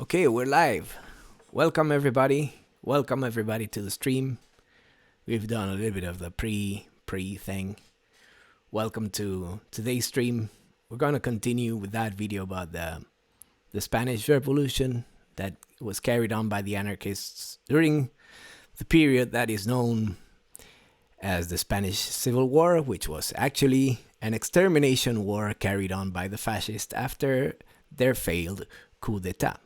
Okay, we're live. Welcome everybody. Welcome everybody to the stream. We've done a little bit of the pre thing. Welcome to today's stream. We're going to continue with that video about the Spanish Revolution that was carried on by the anarchists during the period that is known as the Spanish Civil War, which was actually an extermination war carried on by the fascists after their failed coup d'etat.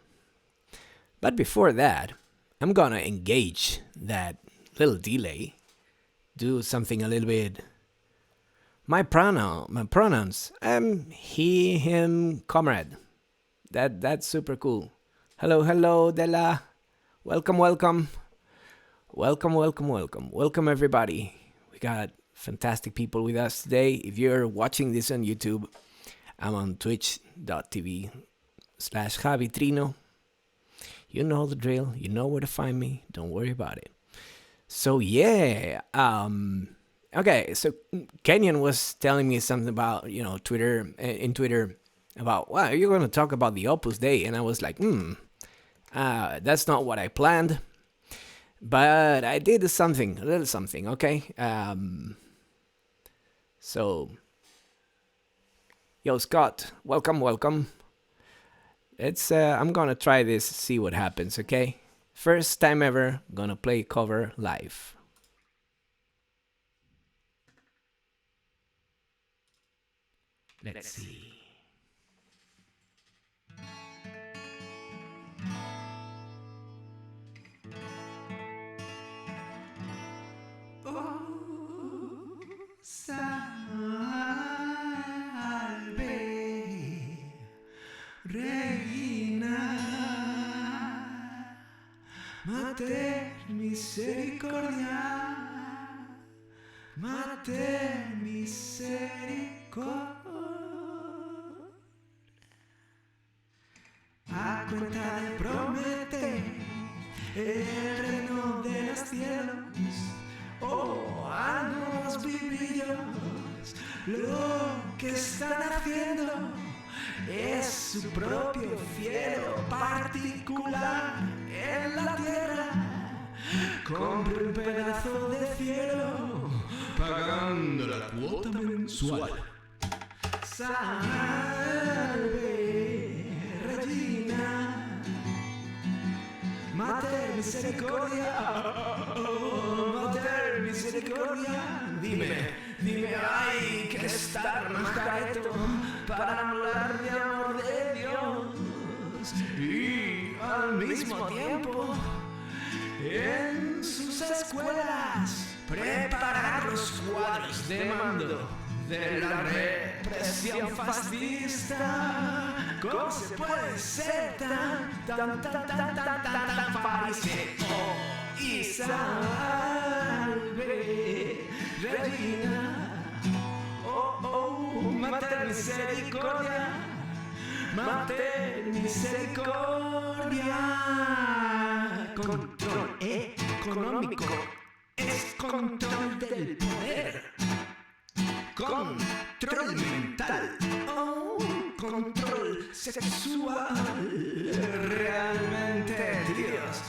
But before that, I'm gonna engage that little delay, do something a little bit. My pronouns. He, him, comrade. That's super cool. Hello, Della. Welcome. Welcome everybody. We got fantastic people with us today. If you're watching this on YouTube, I'm on twitch.tv/Javitrino. You know the drill. You know where to find me. Don't worry about it. So yeah, okay. So Kenyon was telling me something about Twitter about wow, you're going to talk about the Opus Dei, and I was like, that's not what I planned, but I did a little something. Okay. So, yo Scott, welcome. I'm gonna try this, see what happens, okay? First time ever, gonna play cover live. Let's see. Oh, salve, Reina, Mater misericordia, Mater misericordia. A cuenta de promete el reino de los cielos, oh, a los vivillos, lo que están haciendo es su propio fiero particular en la tierra. Compre un pedazo de cielo pagando la cuota mensual. Salve, Regina, Mater misericordia, oh, Mater misericordia. Dime, hay que estar majaeto para hablar de amor de Dios y al mismo tiempo en sus escuelas preparar los cuadros de mando de la represión fascista. ¿Cómo se puede ser tan fariseo? Y salve, Regina, oh, Mater misericordia, Mater misericordia. Control económico es control del poder. Control mental, oh, control sexual. Realmente, Dios,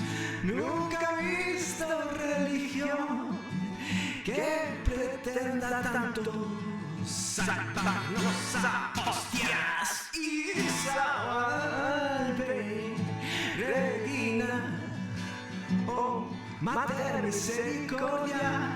nunca he visto religión que pretenda tanto salvarnos a hostias. Y salve, Regina, oh, Mater misericordia,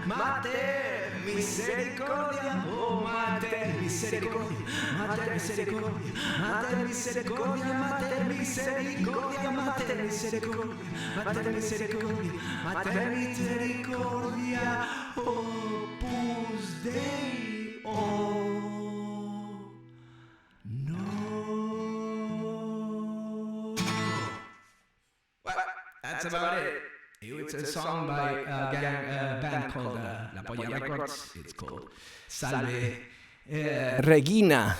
Mater misericordia, oh, Mater misericordia, Mater misericordia, Mater misericordia, Mater misericordia, Mater misericordia, Mater misericordia, Mater misericordia, Opus Dei, oh, no. Well, that's about it. It's a song by a band called La Polla Records. It's called Salve Regina.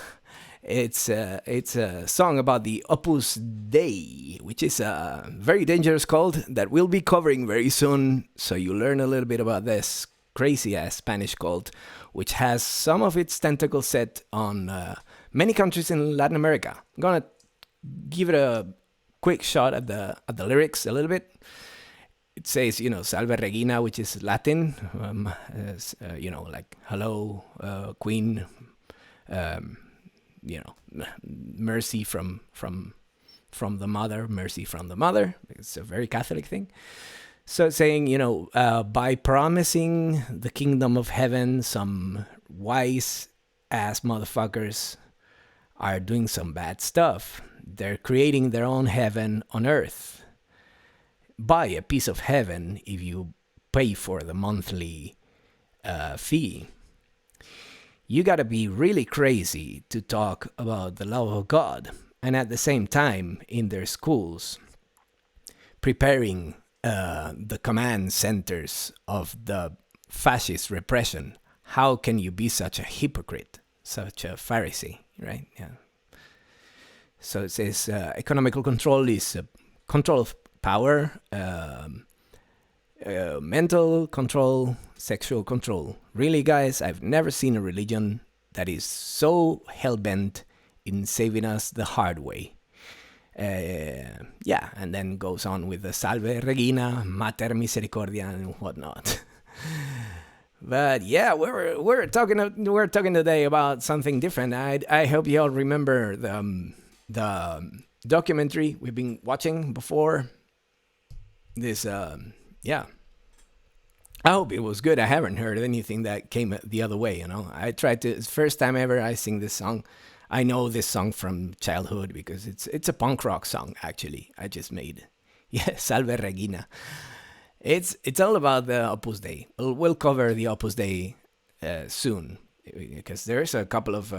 It's a song about the Opus Dei, which is a very dangerous cult that we'll be covering very soon. So you learn a little bit about this crazy ass Spanish cult, which has some of its tentacles set on many countries in Latin America. I'm gonna give it a quick shot at the lyrics a little bit. It says, Salve Regina, which is Latin, like hello, Queen, mercy from the mother, mercy from the mother. It's a very Catholic thing. So it's saying, by promising the kingdom of heaven, some wise ass motherfuckers are doing some bad stuff. They're creating their own heaven on earth. Buy a piece of heaven if you pay for the monthly fee. You gotta be really crazy to talk about the love of God, and at the same time, in their schools, preparing the command centers of the fascist repression. How can you be such a hypocrite, such a Pharisee, right? Yeah. So it says economical control is control of power, mental control, sexual control. Really, guys, I've never seen a religion that is so hell-bent in saving us the hard way. And then goes on with the Salve Regina, Mater Misericordia, and whatnot. But yeah, we're talking today about something different. I hope you all remember the documentary we've been watching before. This I hope it was good. I haven't heard anything that came the other way. I tried to. It's the first time ever I sing this song. I know this song from childhood because it's a punk rock song, actually. I just made. Yeah, Salve Regina. It's all about the Opus Dei. We'll cover the Opus Dei soon because there's a couple of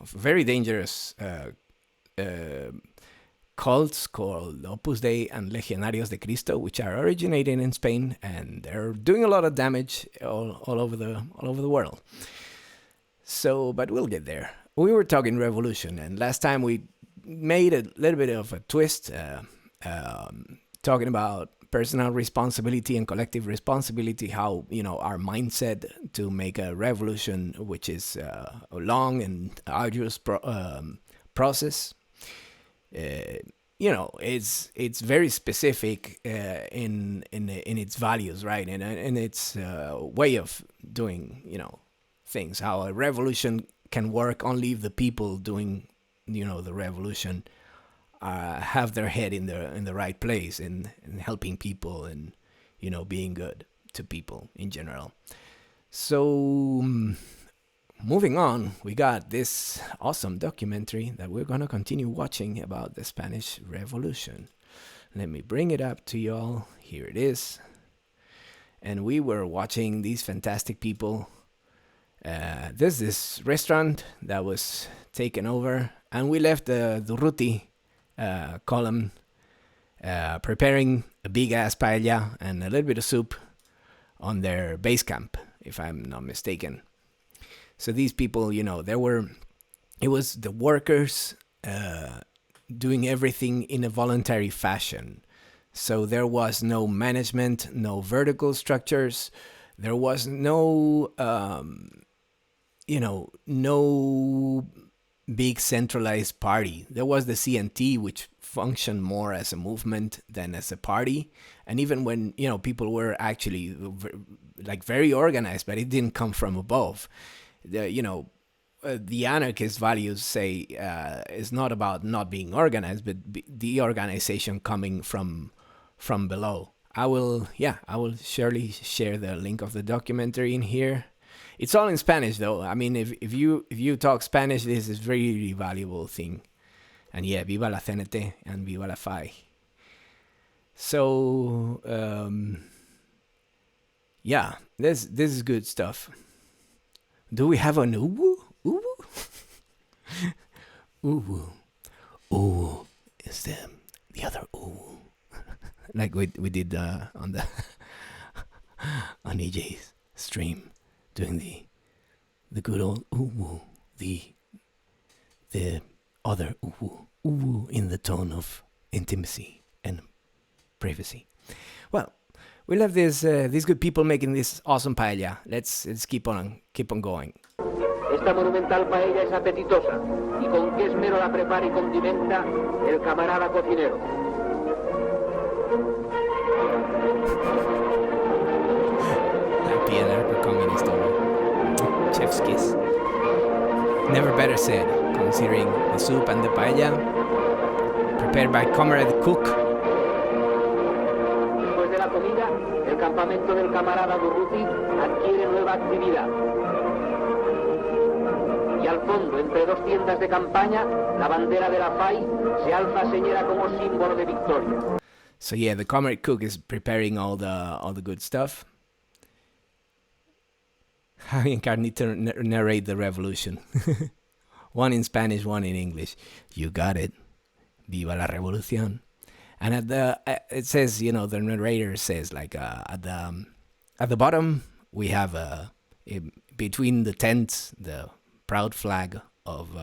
very dangerous cults called Opus Dei and Legionarios de Cristo, which are originating in Spain, and they're doing a lot of damage all over the world. So, but we'll get there. We were talking revolution, and last time we made a little bit of a twist, talking about personal responsibility and collective responsibility, how, our mindset to make a revolution, which is a long and arduous process. It's very specific in its values, right? And in its way of doing, things. How a revolution can work only if the people doing, the revolution have their head in the right place and helping people and, being good to people in general. So moving on, we got this awesome documentary that we're going to continue watching about the Spanish Revolution. Let me bring it up to y'all. Here it is. And we were watching these fantastic people. There's this restaurant that was taken over, and we left the Durruti column preparing a big-ass paella and a little bit of soup on their base camp, if I'm not mistaken. So these people, it was the workers doing everything in a voluntary fashion. So there was no management, no vertical structures. There was no, no big centralized party. There was the CNT, which functioned more as a movement than as a party. And even when, people were actually very organized, but it didn't come from above. The anarchist values say is not about not being organized, but the organization coming from below. I will surely share the link of the documentary in here. It's all in Spanish, though. I mean, if you talk Spanish, this is very valuable thing. And yeah, viva la CNT and viva la FAI. So this is good stuff. Do we have an uwu? Uwu? Uwu. Uwu is the other uwu. Like we did on the on EJ's stream, doing the good old uwu, the other uwu in the tone of intimacy and privacy. Well, we love these good people making this awesome paella. Let's keep on going. Esta monumental paella es apetitosa y con qué esmero la prepara y condimenta el camarada cocinero. The anarcho-communist over. Chef's kiss. Never better said, considering the soup and the paella, prepared by comrade cook. Después de la comida, el campamento del camarada Durruti adquiere nueva actividad. Y al fondo, entre dos tiendas de campaña, la bandera de la FAI se alza señera como símbolo de victoria. So yeah, the comrade cook is preparing all the good stuff. Javier need to narrate the revolution. One in Spanish, one in English. You got it. Viva la revolución. And at the it says, the narrator says like at the bottom we have between the tents the proud flag of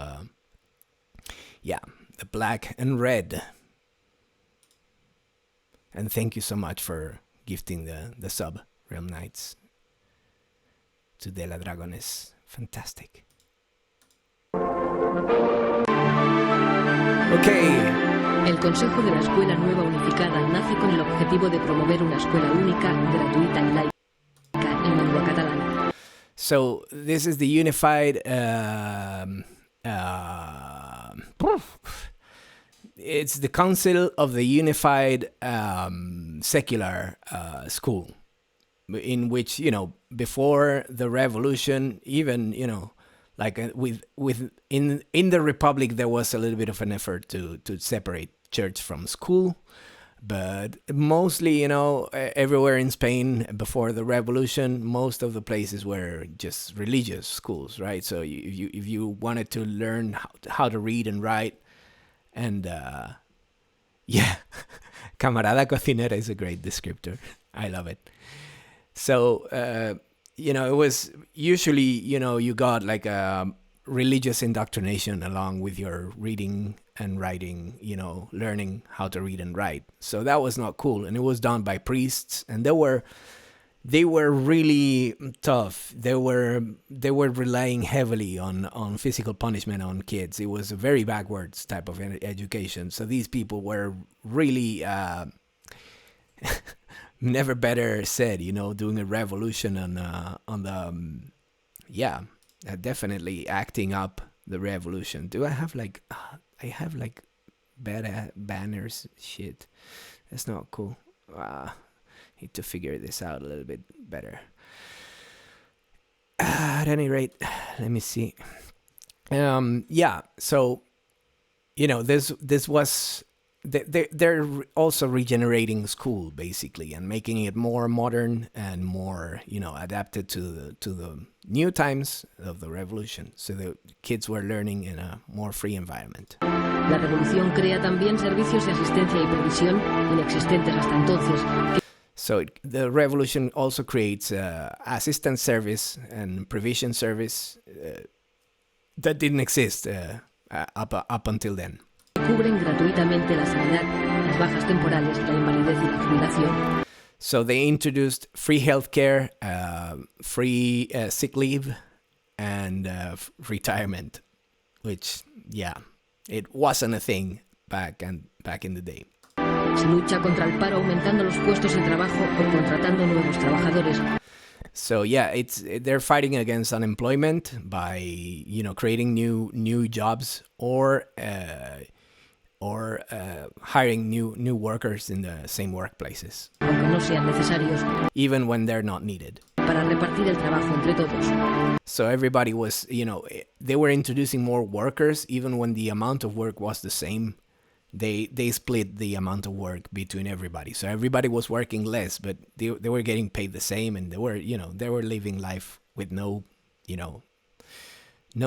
the black and red. And thank you so much for gifting the sub, Realm Knights, to De La Dragones. Fantastic. Okay. El Consejo de la Escuela Nueva Unificada nace con el objetivo de promover una escuela única, gratuita y laica en lengua catalana. So this is the unified it's the Council of the Unified Secular School, in which, before the revolution, even, like in the Republic, there was a little bit of an effort to separate church from school. But mostly, everywhere in Spain before the revolution, most of the places were just religious schools, right? So if you wanted to learn how to read and write, and Camarada Cocinera is a great descriptor. I love it. So, it was usually, you got like a religious indoctrination along with your reading and writing, learning how to read and write. So that was not cool. And it was done by priests, and they were really tough. They were relying heavily on physical punishment on kids. It was a very backwards type of education. So these people were really never better said, doing a revolution on the definitely acting up the revolution. Do I have like bad banners? Shit, that's not cool. Need to figure this out a little bit better. At any rate, let me see. So this was they're also regenerating school basically and making it more modern and more adapted to the new times of the revolution. So the kids were learning in a more free environment. La revolución crea también servicios de asistencia y provisión inexistentes hasta entonces. So the revolution also creates assistance service and provision service that didn't exist up until then. Cubren gratuitamente la sanidad, las bajas temporales, la invalidez y la jubilación. So they introduced free healthcare, free sick leave, and retirement, which it wasn't a thing back in the day. Se lucha contra el paro aumentando los puestos de trabajo o contratando nuevos trabajadores. So they're fighting against unemployment by creating new jobs or hiring new workers in the same workplaces, aunque no sean necesarios, even when they're not needed. Para repartir el trabajo entre todos. So everybody was, they were introducing more workers even when the amount of work was the same. They split the amount of work between everybody. So everybody was working less, but they were getting paid the same, and they were living life with no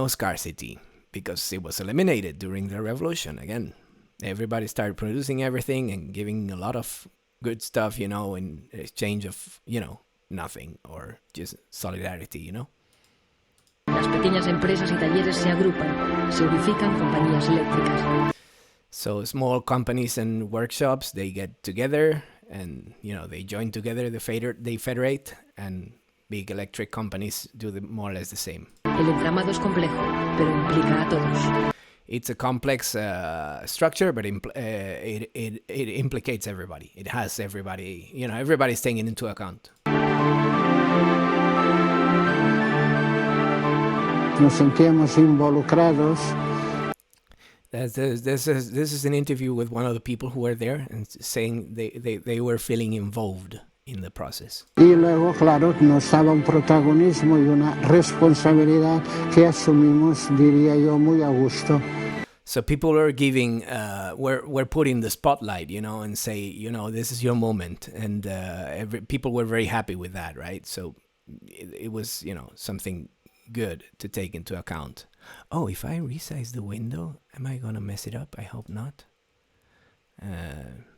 scarcity because it was eliminated during the revolution. Again, everybody started producing everything and giving a lot of good stuff, in exchange of, nothing or just solidarity, Las pequeñas empresas y talleres se agrupan, se unifican compañías eléctricas. So small companies and workshops, they get together and, they join together, they federate, and big electric companies do more or less the same. El entramado es complejo, pero implica a todos. It's a complex structure, but it implicates everybody. It has everybody, everybody's taken into account. nos sentíamos involucrados. This is an interview with one of the people who were there and saying they were feeling involved in the process. Y luego, claro, nos daba un protagonismo y una responsabilidad que asumimos, diría yo, muy a gusto. So people were giving, were putting the spotlight, and say, this is your moment, and people were very happy with that, right? So it was, something good to take into account. Oh, if I resize the window, am I gonna mess it up? I hope not.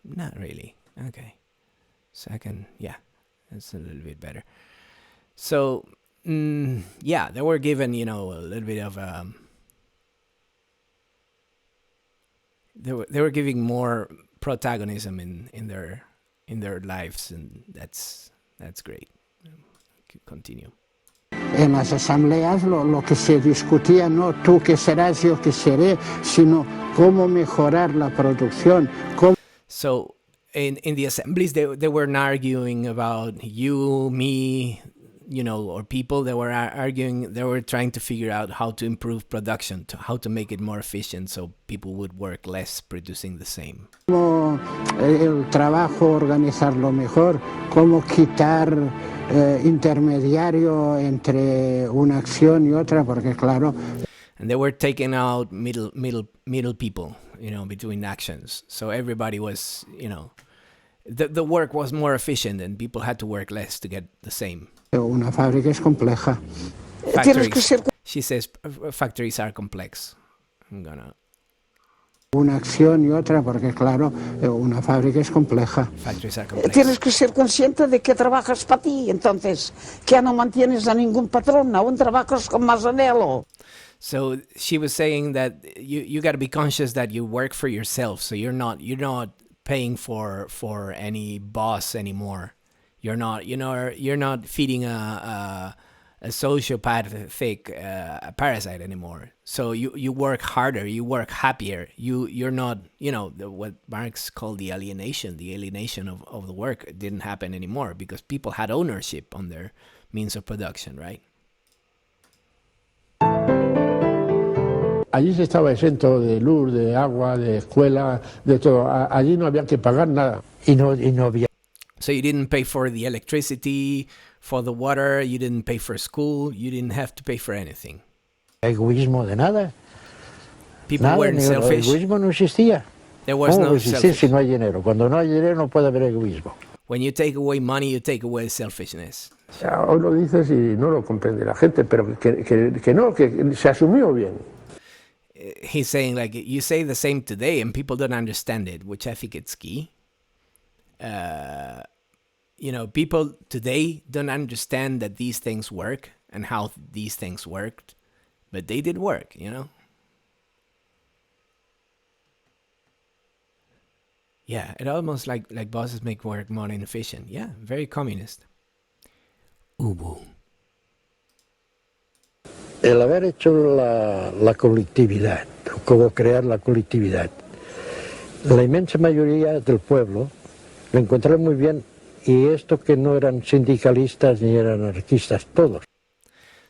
Not really. Okay. So I can, that's a little bit better. So, they were given, a little bit of, they were giving more protagonism in their lives, and that's great. Continue. En las asambleas lo que se discutía no tú qué serás, yo qué seré, sino cómo mejorar la producción. So in the assemblies, they weren't arguing about you, me, or people. They were arguing, they were trying to figure out how to improve production, how to make it more efficient so people would work less producing the same. Cómo el trabajo organizarlo mejor, cómo quitar intermediario entre una acción y otra, porque claro. And they were taking out middle people, between actions. So everybody was, the work was more efficient and people had to work less to get the same. Una fábrica es compleja. She says factories are complex. Una acción y otra, porque claro, una fábrica es compleja. Factories are complex. Tienes que ser consciente de que trabajas para ti, entonces, que ya no mantienes a ningún patrón, aún trabajas con más anhelo. So she was saying that you got to be conscious that you work for yourself. So you're not paying for any boss anymore. You're not feeding a sociopathic parasite anymore. So you work harder, you work happier. You're not, what Marx called the alienation of the work. It didn't happen anymore because people had ownership on their means of production, right? Allí se estaba exento de luz, de agua, de escuela, de todo. Allí no había que pagar nada. Y no había. So you didn't pay for the electricity, for the water, you didn't pay for school, you didn't have to pay for anything. Egoísmo de nada. People weren't selfish. Egoísmo no existía. There was no selfish. Si no hay dinero. Cuando no hay dinero no puede haber egoísmo. When you take away money, you take away selfishness. Hoy lo dices y no lo comprende la gente, pero que no, que se asumió bien. He's saying, like, you say the same today and people don't understand it, which I think it's key. People today don't understand that these things work and how these things worked, but they did work, Yeah, it almost like bosses make work more inefficient. Yeah, very communist. Ubu. El haber hecho la colectividad, cómo crear la colectividad, la inmensa mayoría del pueblo lo encontraron muy bien, y esto que no eran sindicalistas ni eran anarquistas, todos.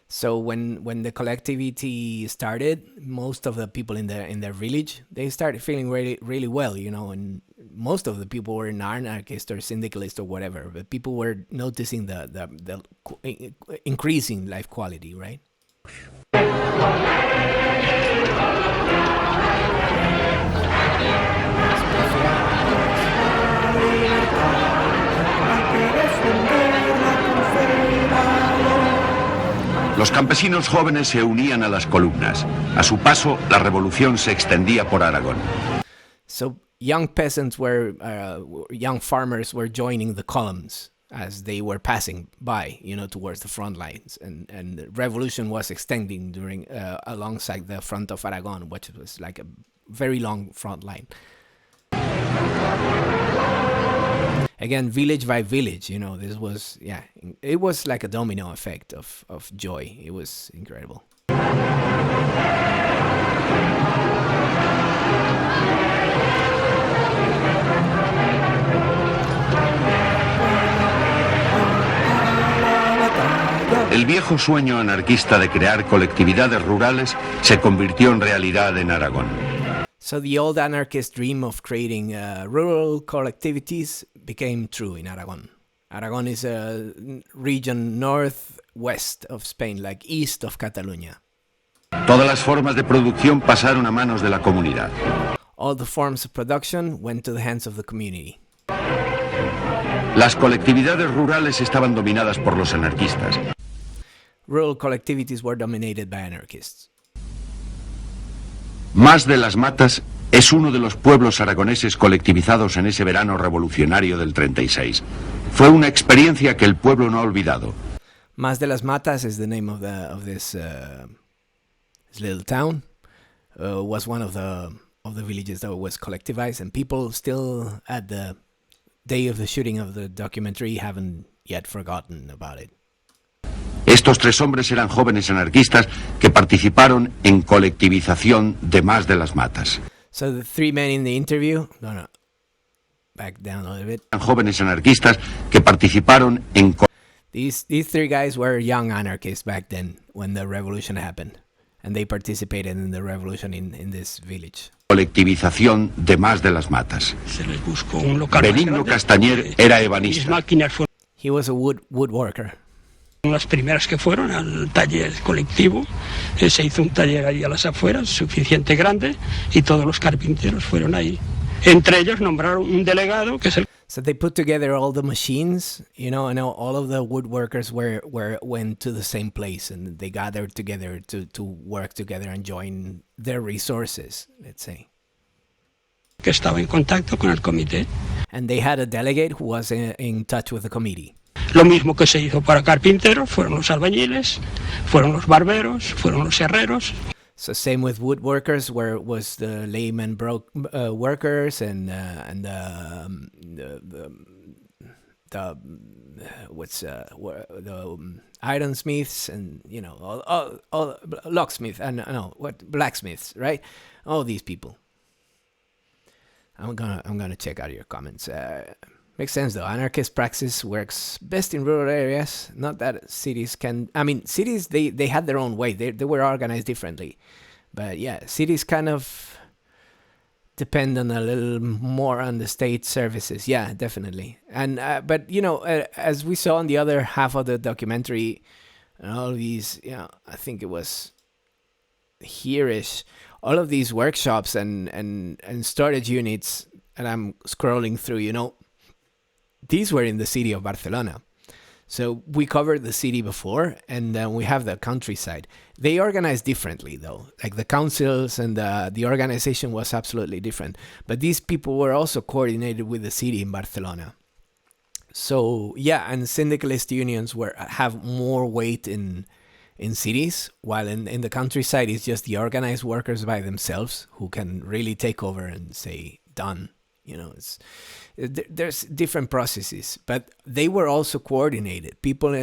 So when the collectivity started, most of the people in their village, they started feeling really, really well, and most of the people were anarchist or syndicalist or whatever, but people were noticing the increasing life quality, right? Los campesinos jóvenes se unían a las columnas. A su paso, la revolución se extendía por Aragón. So young peasants young farmers were joining the columns as they were passing by, towards the front lines, and the revolution was extending during alongside the front of Aragon, which was like a very long front line. Again, village by village, this was, it was like a domino effect of joy. It was incredible. El viejo sueño anarquista de crear colectividades rurales se convirtió en realidad en Aragón. So the old anarchist dream of creating rural collectivities became true in Aragon. Aragon is a region northwest of Spain, like east of Catalonia. Todas las formas de producción pasaron a manos de la comunidad. All the forms of production went to the hands of the community. Las colectividades rurales estaban dominadas por los anarquistas. Rural collectivities were dominated by anarchists. Más de las Matas es uno de los pueblos aragoneses colectivizados en ese verano revolucionario del 36. Fue una experiencia que el pueblo no ha olvidado. Más de las Matas is the name of this little town. Was one of the villages that was collectivized, and people still at the day of the shooting of the documentary haven't yet forgotten about it. Estos tres hombres eran jóvenes anarquistas que participaron en colectivización de Más de las Matas. So the three men in the interview, back down a little bit. Eran jóvenes anarquistas que participaron en These three guys were young anarchists back then when the revolution happened, and they participated in the revolution in this village. colectivización de Más de las Matas. Se les buscó un local Benigno Castañer era ebanista. Mis máquinas fueron He was a woodworker. las primeras que fueron al taller colectivo. Se hizo un taller ahí a las afueras, suficiente grande, y todos los carpinteros fueron ahí. Entre ellos nombraron un delegado, que es el... So they put together all the machines, and all of the woodworkers went to the same place, and they gathered together to work together and join their resources, let's say. que estaba en contacto con el comité. And they had a delegate who was in touch with the committee. Lo mismo que se hizo para carpinteros, fueron los albañiles, fueron los barberos, fueron los herreros. So same with woodworkers, where it was the layman workers and the ironsmiths and all locksmiths and blacksmiths, right? All these people. I'm gonna check out your comments. Makes sense though. Anarchist praxis works best in rural areas. Not that cities can. I mean, cities they had their own way. They were organized differently, but yeah, cities kind of depend on a little more on the state services. Yeah, definitely. And but as we saw on the other half of the documentary, and all of these, I think it was here-ish. All of these workshops and storage units, and I'm scrolling through, these were in the city of Barcelona. So we covered the city before, and then we have the countryside. They organized differently, though. Like the councils and the organization was absolutely different. But these people were also coordinated with the city in Barcelona. So yeah, and syndicalist unions have more weight in cities, while in the countryside it's just the organized workers by themselves who can really take over and say done. There's different processes, but they were also coordinated. People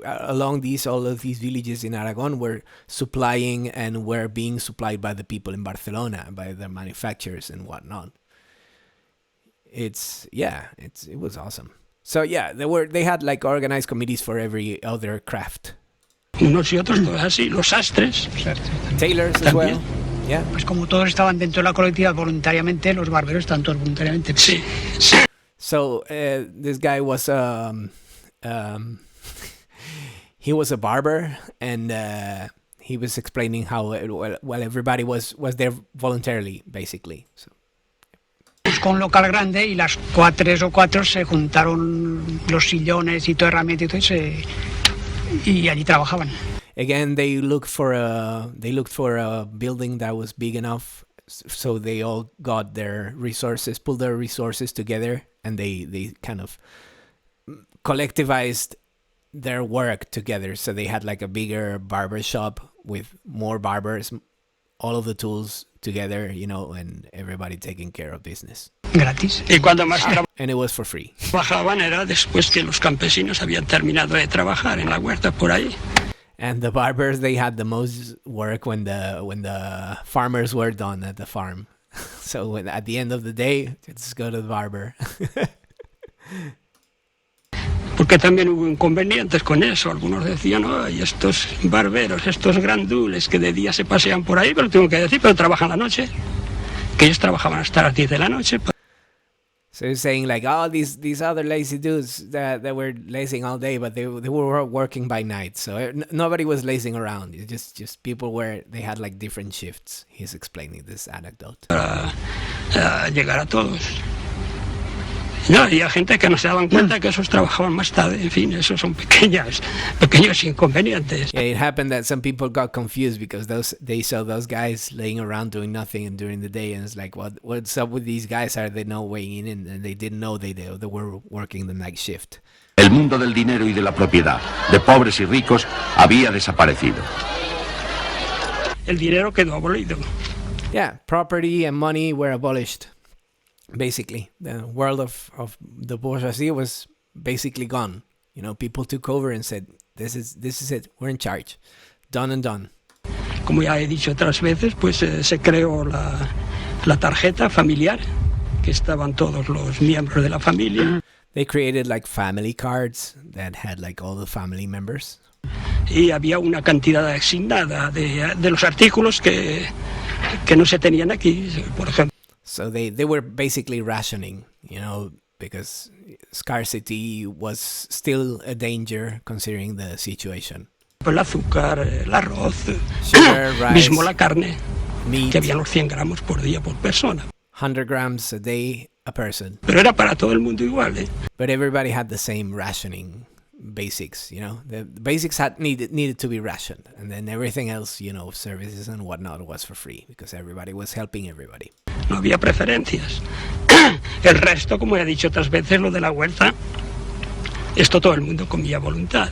along all of these villages in Aragon were supplying and were being supplied by the people in Barcelona, by the manufacturers and whatnot. It was awesome. So yeah, they had like organized committees for every other craft. Unos y otros, todos así, los sastres. Tailors as well. Yeah. Pues como todos estaban dentro de la colectiva voluntariamente, los barberos están todos voluntariamente. Sí. So this guy was he was a barber, and he was explaining how everybody was there voluntarily, basically. So. Buscó un local grande y las tres o cuatro se juntaron los sillones y todo herramienta y allí trabajaban. Again, they looked for a building that was big enough, so they all got pulled their resources together, and they kind of collectivized their work together. So they had like a bigger barber shop with more barbers, all of the tools together, and everybody taking care of business. Gratis. Y cuando más And it was for free. trabajaban era después que los campesinos habían terminado de trabajar en la huerta por ahí. And the barbers, they had the most work when the farmers were done at the farm. So at the end of the day, just go to the barber. Porque que también hubo inconvenientes con eso. Algunos decían, ay, estos barberos, estos grandules que de día se pasean por ahí, pero tengo que decir, pero trabajan la noche. Que ellos trabajaban hasta las 10 de la noche. So he's saying like, oh, these other lazy dudes that were lazing all day, but they were working by night. So nobody was lazing around. It's just people they had like different shifts. He's explaining this anecdote. Para llegar a todos. No, había gente que no se daban cuenta que esos trabajaban más tarde. En fin, esos son pequeños inconvenientes. Yeah, it happened that some people got confused because they saw those guys laying around doing nothing and during the day, and it's like, what's up with these guys? Are they not weighing in? And they didn't know they were working the night shift. El mundo del dinero y de la propiedad, de pobres y ricos, había desaparecido. El dinero quedó abolido. Yeah, property and money were abolished. Basically, the world of the bourgeoisie was basically gone. You know, people took over and said, this is it, we're in charge. Done and done. Como ya he dicho otras veces, pues se creó la tarjeta familiar, que estaban todos los miembros de la familia. They created like family cards that had like all the family members. Y había una cantidad asignada de los artículos que no se tenían aquí, por ejemplo. So they were basically rationing, you know, because scarcity was still a danger considering the situation. El azúcar, el arroz, Sugar, rice, mismo la carne, meat, que había los 100 gramos por día por persona. 100 grams a day a person. Pero era para todo el mundo igual, ¿eh? But everybody had the same rationing basics, you know. The basics needed to be rationed, and then everything else, you know, services and whatnot was for free because everybody was helping everybody. No había preferencias. El resto, como he dicho otras veces, lo de la huerta, esto todo el mundo comía a voluntad.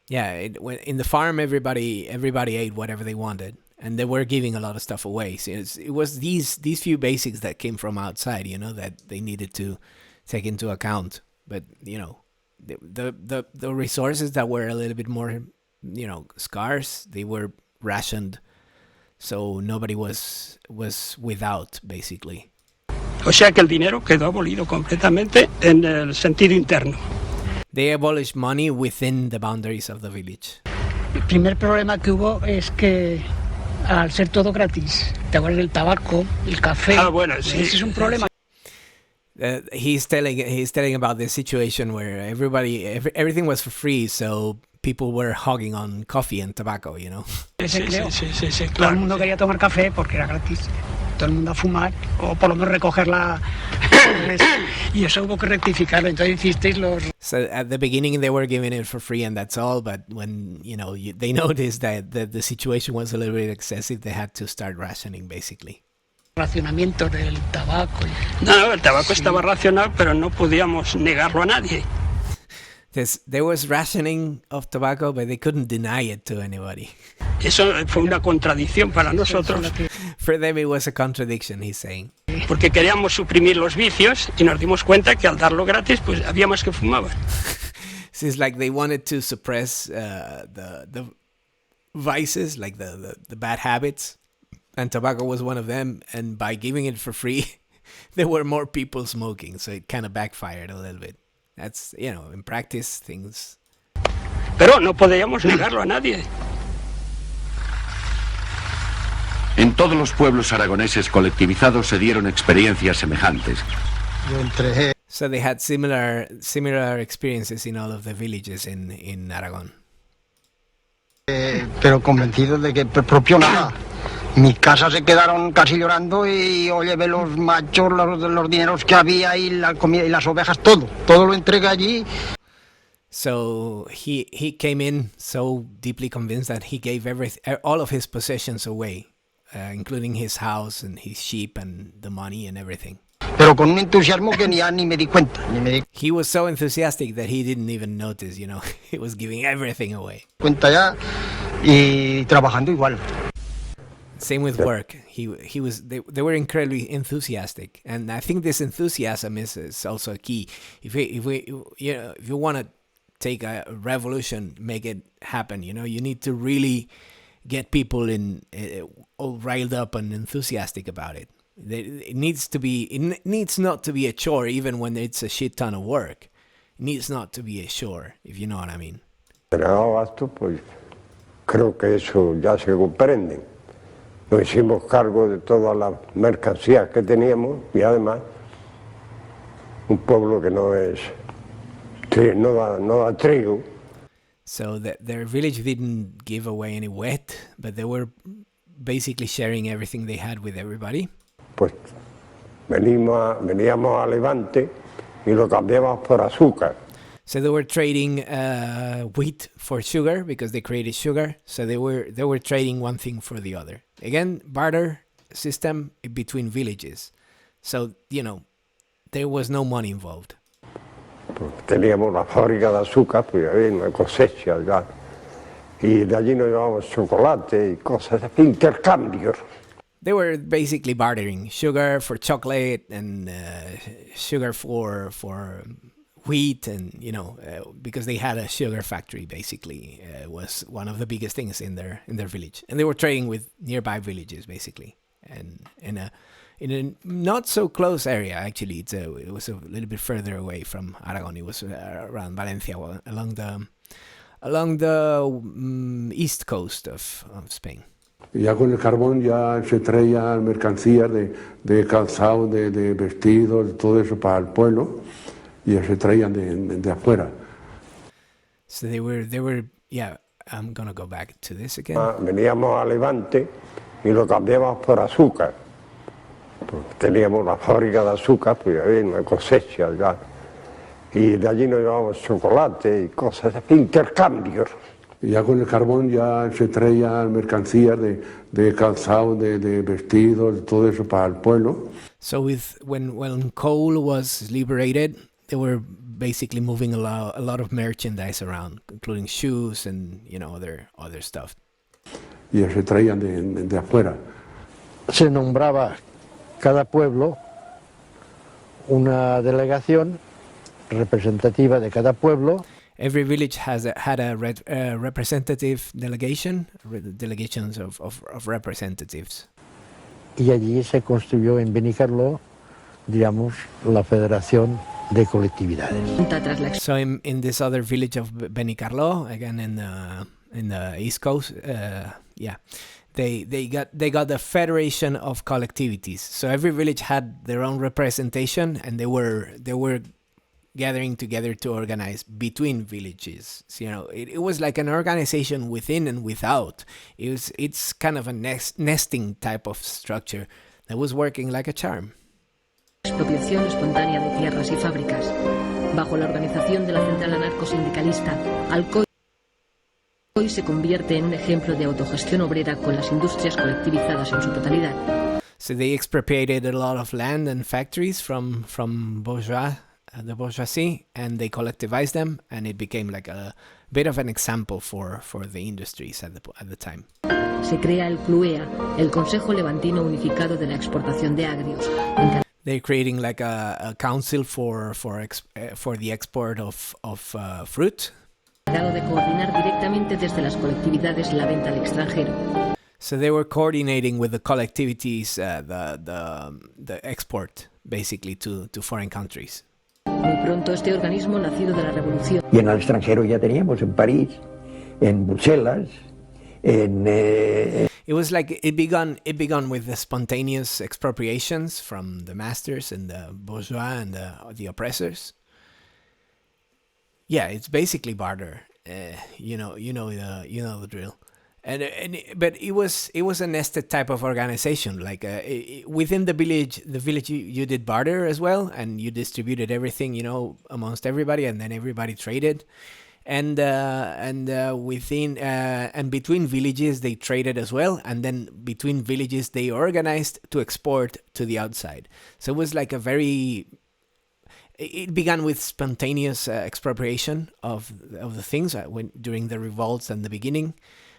Yeah, in the farm, everybody ate whatever they wanted, and they were giving a lot of stuff away. So it was these few basics that came from outside, you know, that they needed to take into account. But you know, the resources that were a little bit more, you know, scarce, they were rationed. So nobody was without, basically. O sea que el dinero quedó abolido completamente en el sentido interno. They abolished money within the boundaries of the village. El primer problema que hubo es que al ser todo gratis, te acuerdas del tabaco, el café, bueno, sí. Ese es un problema. He's telling about this situation where everything was for free, so people were hogging on coffee and tobacco, you know. Sí, claro. Todo el mundo quería tomar café porque era gratis. Todo el mundo a fumar, o por lo menos recogerla. Y eso hubo que rectificarlo. Entonces hicisteis los... So at the beginning they were giving it for free and that's all, but when, you know, they noticed that the situation was a little bit excessive, they had to start rationing, basically. Racionamiento del tabaco. No, el tabaco estaba racionado, pero no podíamos negarlo a nadie. There was rationing of tobacco, but they couldn't deny it to anybody. Eso fue una contradicción para nosotros. For them it was a contradiction, he's saying. Porque queríamos suprimir los vicios y nos dimos cuenta que al darlo gratis, pues había más que fumaban. So it's like they wanted to suppress the vices, like the bad habits, and tobacco was one of them. And by giving it for free, there were more people smoking, so it kind of backfired a little bit. That's, you know, in practice, things... Pero no podíamos negarlo a nadie. En todos los pueblos aragoneses colectivizados se dieron experiencias semejantes. So they had similar experiences in all of the villages in Aragon. Pero convencido de que propio nada. Mis casas se quedaron casi llorando y yo llevé los machos, los dineros que había y la comida y las ovejas, todo lo entregué allí. So he came in so deeply convinced that he gave all of his possessions away, including his house and his sheep and the money and everything. Pero con un entusiasmo que ni me di cuenta. He was so enthusiastic that he didn't even notice, you know, he was giving everything away. Cuenta ya y trabajando igual. Same with work. They were incredibly enthusiastic, and I think this enthusiasm is also a key. If you want to take a revolution, make it happen, you know, you need to really get people all riled up and enthusiastic about it. It needs not to be a chore, even when it's a shit ton of work. It needs not to be a shore, if you know what I mean. Pero esto, pues creo que eso ya se comprende. Nos hicimos cargo de todas las mercancías que teníamos y además un pueblo que no da trigo. So their village didn't give away any wheat, but they were basically sharing everything they had with everybody. Pues veníamos a Levante y lo cambiamos por azúcar. So they were trading wheat for sugar because they created sugar. So they were trading one thing for the other. Again, barter system between villages. So, you know, there was no money involved. Pues teníamos la fábrica de azúcar, pues había una cosecha ya. Y de allí nos llevábamos chocolate y cosas, intercambios. They were basically bartering sugar for chocolate and sugar for wheat, and you know, because they had a sugar factory. Basically, was one of the biggest things in their village, and they were trading with nearby villages, basically, and in a not so close area. Actually, it was a little bit further away from Aragon. It was around Valencia, along the east coast of Spain. Y ya con el carbón ya se traían mercancías de calzado, de vestidos, todo eso para el pueblo, y ya se traían de afuera. So they were, yeah, I'm gonna go back to this again. Veníamos a Levante y lo cambiamos por azúcar. Pues teníamos la fábrica de azúcar, pues había una cosecha ya. Y de allí nos llevábamos chocolate y cosas, intercambios. Y ya con el carbón ya se traían mercancías de calzado, de vestidos, todo eso para el pueblo. So when coal was liberated, they were basically moving a lot of merchandise around, including shoes and, you know, other stuff. Y ya se traían de afuera. Se nombraba cada pueblo una delegación representativa de cada pueblo. Every village had a representative delegation, delegations of representatives. Y allí se construyó en Benicarló, digamos, la Federación de Colectividades. So in this other village of Benicarló, again in the east coast, yeah, they got the Federation of Collectivities. So every village had their own representation, and they were gathering together to organize between villages. So, you know, it was like an organization within and without. It's kind of a nesting type of structure that was working like a charm. Expropiación espontánea de tierras y fábricas. Bajo la organización de la central anarcosindicalista, Alcoy se convierte en un ejemplo de autogestión obrera con las industrias colectivizadas en su totalidad. So they expropriated a lot of land and factories from the bourgeoisie, and they collectivized them, and it became like a bit of an example for the industries at the time. Se crea el CLUEA, el Consejo Levantino Unificado de la Exportación de Agrios. They're creating like a council for the export of fruit. Encargado de coordinar directamente desde las colectividades la venta al extranjero. So they were coordinating with the collectivities the export basically to foreign countries. Muy pronto este organismo nacido de la revolución. Y en el extranjero ya teníamos en París, en Bruselas, en... It was like it began with the spontaneous expropriations from the masters and the bourgeois and the oppressors. Yeah, it's basically barter. You know the drill. But it was a nested type of organization. Like within the village you did barter as well, and you distributed everything, you know, amongst everybody, and then everybody traded. And within and between villages they traded as well, and then between villages they organized to export to the outside. So it was like it began with spontaneous expropriation of the things during the revolts and the beginning,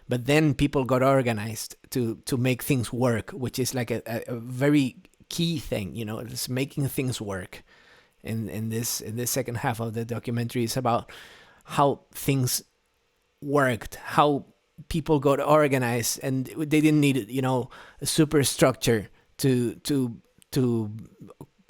but then people got organized to make things work, which is like a very key thing, you know. It's making things work. In this second half of the documentary is about how things worked, how people got organized, and they didn't need, you know, a superstructure to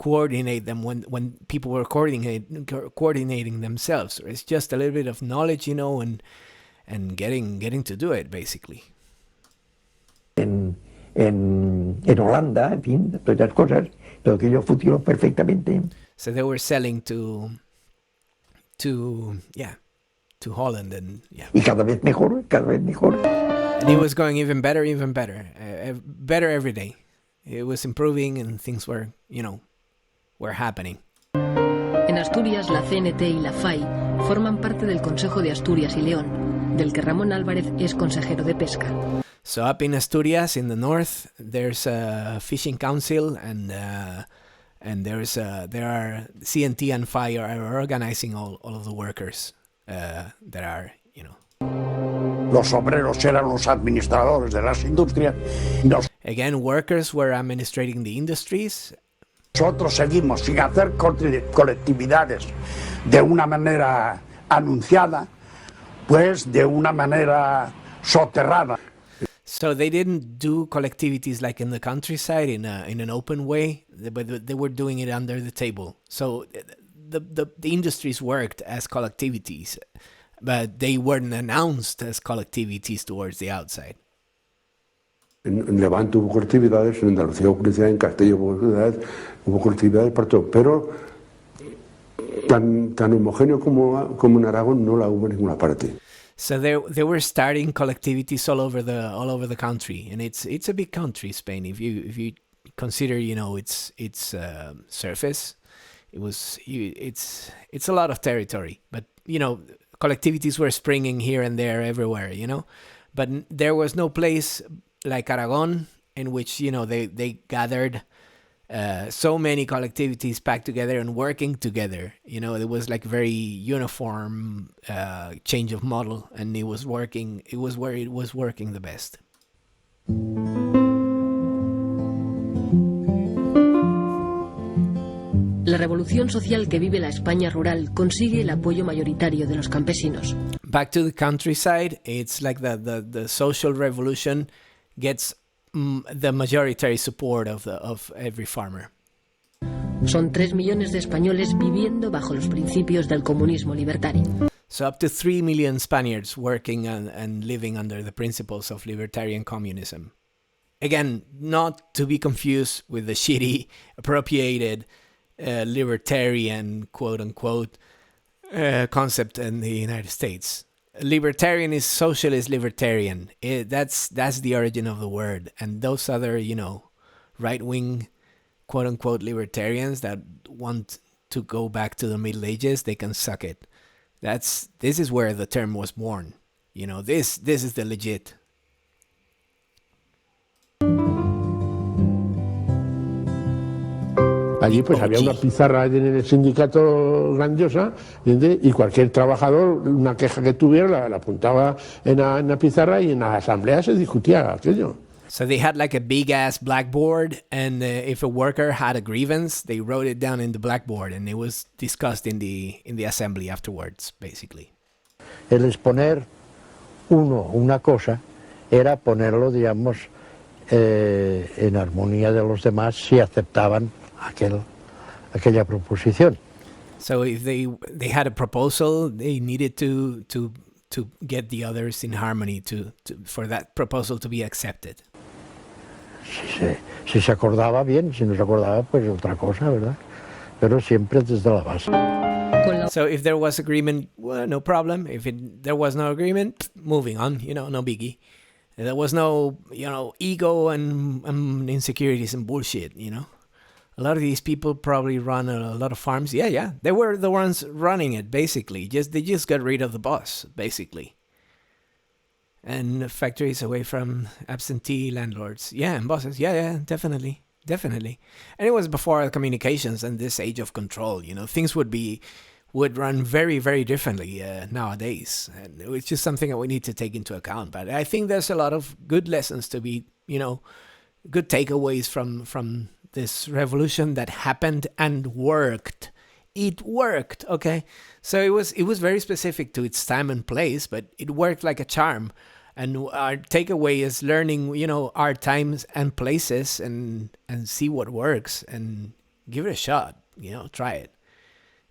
coordinate them when people were coordinating themselves. It's just a little bit of knowledge, and getting to do it, basically. En Holanda, en fin, todas estas cosas, pero que ellos funcionan perfectamente. So they were selling to Holland, and Y cada vez mejor, cada vez mejor. And it was going even better, better every day. It was improving, and things were happening. En Asturias, la CNT y la FAI forman parte del Consejo de Asturias y León, del que Ramón Álvarez es consejero de pesca. So up in Asturias, in the north, there's a fishing council, and there are CNT and FAI are organizing all of the workers that are, Los obreros eran los administradores de las industrias. Again, workers were administrating the industries. Nosotros seguimos sin hacer colectividades de una manera anunciada, pues de una manera soterrada. So they didn't do collectivities like in the countryside in an open way, but they were doing it under the table. So the industries worked as collectivities, but they weren't announced as collectivities towards the outside. En Levante hubo colectividades, en Andalucía hubo colectividades, en Castilla hubo colectividades para todo, pero tan homogéneo como en Aragón no la hubo en ninguna parte. So they were starting collectivities all over the country, and it's a big country, Spain. If you consider its surface, it's a lot of territory. But collectivities were springing here and there, everywhere. But there was no place like Aragon in which they gathered so many collectivities packed together and working together. It was like very uniform change of model, and it was working. It was where it was working the best. La revolución social que vive la España rural consigue el apoyo mayoritario de los campesinos. Back to the countryside, it's like the social revolution gets the majority support of every farmer. Son 3 millones de españoles viviendo bajo los principios del comunismo libertario. So up to 3 million Spaniards working and living under the principles of libertarian communism. Again, not to be confused with the shitty, appropriated, libertarian, quote-unquote, concept in the United States. Libertarian is socialist libertarian. That's the origin of the word. And those other, right-wing, quote-unquote, libertarians that want to go back to the Middle Ages, they can suck it. This is where the term was born. This is the legit. Allí pues había una pizarra en el sindicato grandiosa, ¿entiendes? Y cualquier trabajador, una queja que tuviera, la apuntaba en la pizarra y en la asamblea se discutía aquello. So they had like a big ass blackboard, and if a worker had a grievance, they wrote it down in the blackboard, and it was discussed in the assembly afterwards, basically. El exponer una cosa era ponerlo, digamos, en armonía de los demás si aceptaban aquella proposición. So if they had a proposal, they needed to get the others in harmony for that proposal to be accepted. Si se acordaba bien, si no se acordaba, pues otra cosa, ¿verdad? Pero siempre desde la base. So if there was agreement, well, no problem. If there was no agreement, moving on, no biggie. There was no, ego and insecurities and bullshit, A lot of these people probably run a lot of farms. Yeah. They were the ones running it, basically. They just got rid of the boss, basically. And factories away from absentee landlords. Yeah, and bosses. Yeah, definitely. And it was before communications and this age of control. Things would run very, very differently nowadays. And it's just something that we need to take into account. But I think there's a lot of good lessons to be, good takeaways from this revolution that happened and worked. It worked, okay? So it was very specific to its time and place, but it worked like a charm. And our takeaway is learning, our times and places and see what works and give it a shot. Try it.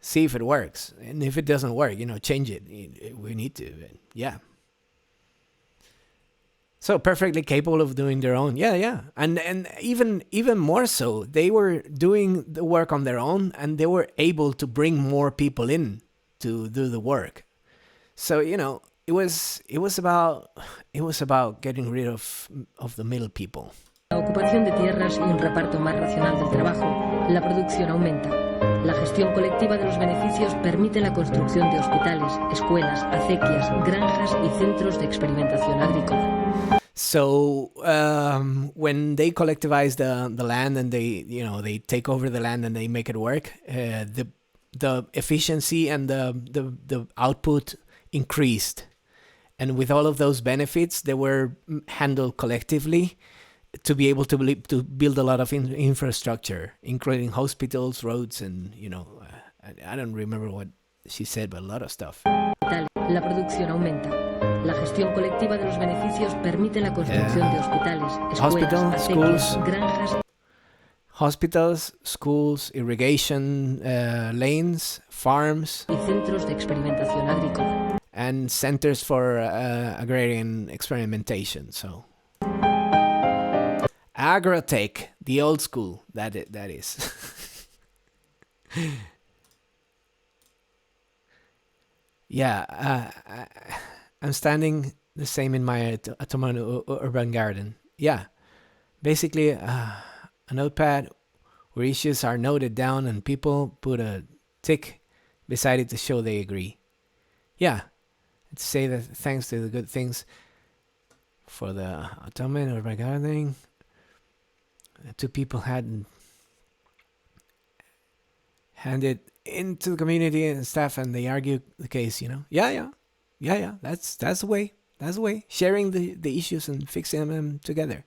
See if it works. And if it doesn't work, change it. We need to. Yeah. So perfectly capable of doing their own. Yeah. And even more so, they were doing the work on their own, and they were able to bring more people in to do the work. So, it was about getting rid of the middle people. La ocupación de tierras y un reparto más racional del trabajo, la producción aumenta. La gestión colectiva de los beneficios permite la construcción de hospitales, escuelas, acequias, granjas y centros de experimentación agrícola. So when they collectivize the land and they take over the land and they make it work, the efficiency and the output increased, and with all of those benefits, they were handled collectively to be able to build a lot of infrastructure, including hospitals, roads, and I don't remember what she said, but a lot of stuff. La producción aumenta. La gestión colectiva de los beneficios permite la construcción de hospitales, escuelas, acequias, granjas. Hospitals, schools, irrigation lanes, farms. Y centros de experimentación agrícola. And centers for agrarian experimentation. So, agrotech, the old school. That is. Yeah, I'm standing the same in my Ottoman urban garden. Yeah, basically a notepad where issues are noted down and people put a tick beside it to show they agree. Yeah, to say that thanks to the good things for the Ottoman urban gardening, two people had handed into the community and stuff, and they argue the case. Yeah. That's the way. That's the way. Sharing the issues and fixing them together.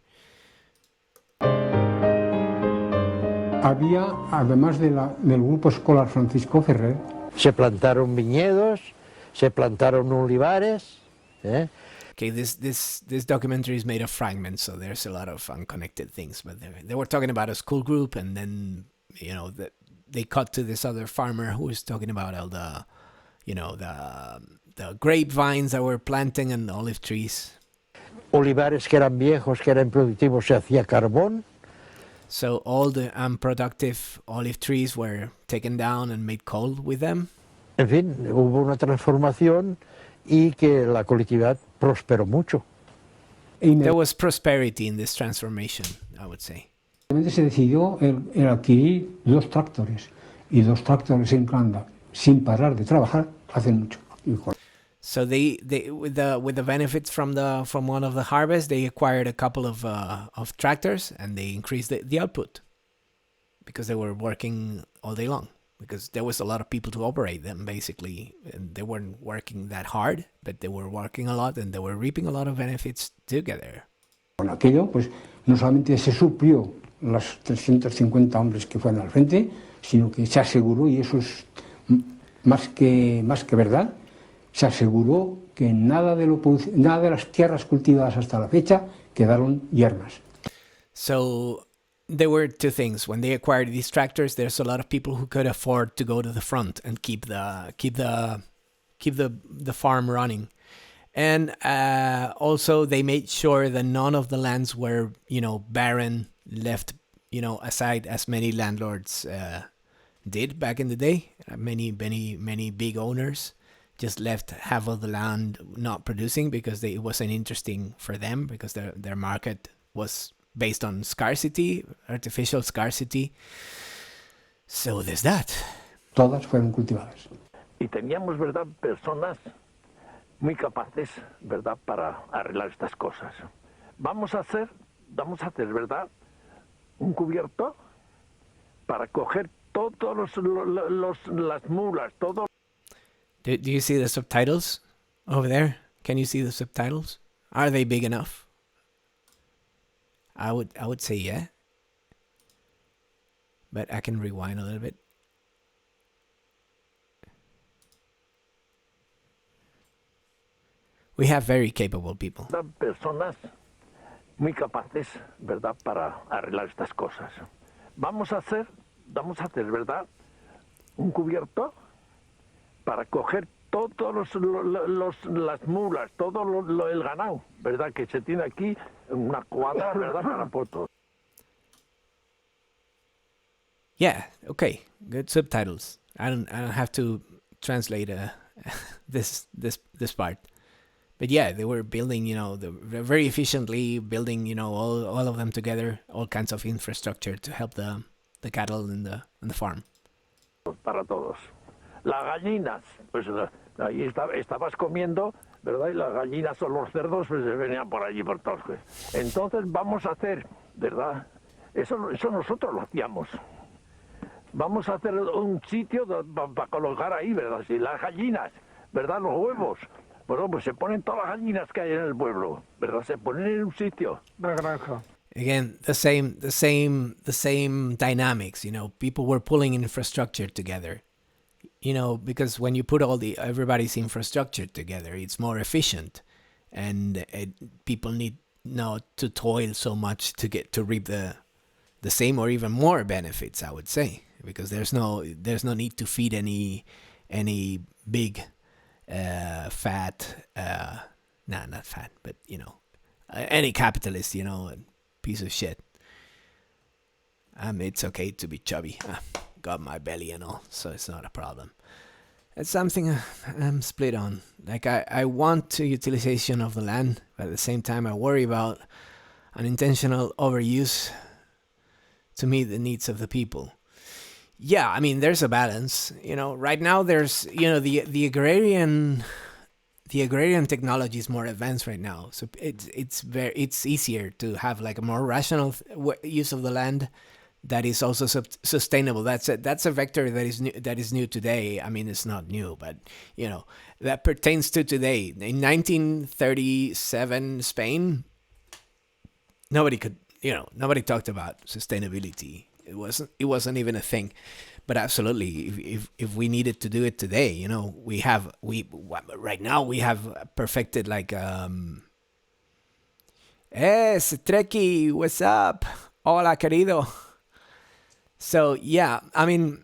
Había, además del grupo escolar Francisco Ferrer, se plantaron viñedos, se plantaron olivares. Okay, this documentary is made of fragments, so there's a lot of unconnected things. But they were talking about a school group, and then they cut to this other farmer who was talking about all the grapevines that were planting and olive trees. Olivares que eran viejos, que eran productivos, se hacía carbón. So all the unproductive olive trees were taken down and made coal with them. En fin, hubo una transformación y que la colectividad prosperó mucho. There was prosperity in this transformation, I would say. Se decidió el adquirir 2 tractores y 2 tractores en Canadá sin parar de trabajar hace mucho. So they with the benefits from one of the harvests, they acquired a couple of tractors and they increased the output because they were working all day long, because there was a lot of people to operate them basically, and they weren't working that hard, but they were working a lot and they were reaping a lot of benefits together. Con aquello, pues no solamente se suplió los 350 hombres que fueron al frente, sino que se aseguró, y eso es más que verdad, se aseguró que nada de las tierras cultivadas hasta la fecha quedaron yermas. So there were 2 things. When they acquired these tractors, there's a lot of people who could afford to go to the front and keep the farm running. And also they made sure that none of the lands were, barren, left, aside, as many landlords did back in the day. Many big owners just left half of the land not producing because it wasn't interesting for them, because their market was based on scarcity, artificial scarcity. So there's that. Todas fueron cultivadas. Y teníamos, ¿verdad?, personas muy capaces, ¿verdad?, para arreglar estas cosas. Vamos a hacer, ¿verdad?, un cubierto para coger todos las mulas, todo. Do you see the subtitles over there? Can you see the subtitles? Are they big enough? I would say yeah. But I can rewind a little bit. We have very capable people. Personas muy capaces, ¿verdad?, para arreglar estas cosas. Vamos a hacer, ¿verdad? Un cubierto para coger todos las mulas, todo el ganado, ¿verdad? Que se tiene aquí una cuadra, ¿verdad? Para fotos. Yeah, okay, good subtitles. I don't have to translate this part. But yeah, they were building, very efficiently building, all of them together, all kinds of infrastructure to help the cattle in the farm. Para todos. Las gallinas, pues ahí estabas comiendo, ¿verdad? Y las gallinas o los cerdos pues venían por allí por todos. Entonces vamos a hacer, ¿verdad? Eso nosotros lo hacíamos. Vamos a hacer un sitio para colocar ahí, ¿verdad? Si las gallinas, ¿verdad? Los huevos. Bueno, pues se ponen todas las gallinas que hay en el pueblo, ¿verdad? Se ponen en un sitio. Una granja. Again, the same dynamics. People were pulling infrastructure together. Because when you put everybody's infrastructure together, it's more efficient, and people need not to toil so much to reap the same or even more benefits. I would say, because there's no need to feed any big fat, not fat, but any capitalist, piece of shit. It's okay to be chubby. Got my belly and all, so it's not a problem. It's something I'm split on. Like I want to utilization of the land, but at the same time I worry about unintentional overuse to meet the needs of the people. Yeah, I mean there's a balance. Right now there's the agrarian technology is more advanced right now, so it's easier to have like a more rational use of the land that is also sustainable. That's a vector that is new today. I mean, it's not new, but that pertains to today. In 1937 Spain, nobody talked about sustainability. It wasn't even a thing. But absolutely, if we needed to do it today, right now we have perfected like Trekkie, what's up? Hola, querido. So yeah, I mean,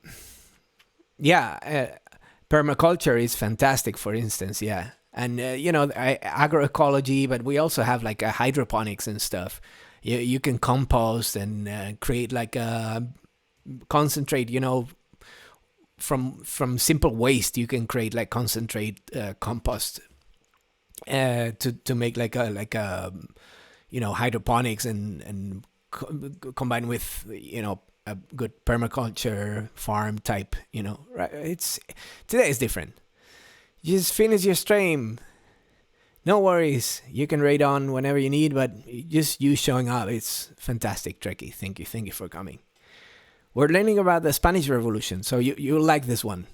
permaculture is fantastic, for instance, yeah, and agroecology, but we also have like hydroponics and stuff. You can compost and create like a concentrate. From simple waste, you can create like concentrate compost to make like a hydroponics and combine with a good permaculture farm type, right? Today is different. You just finish your stream. No worries. You can raid on whenever you need, but just you showing up, it's fantastic, Trekkie. Thank you for coming. We're learning about the Spanish Revolution, so you'll like this one.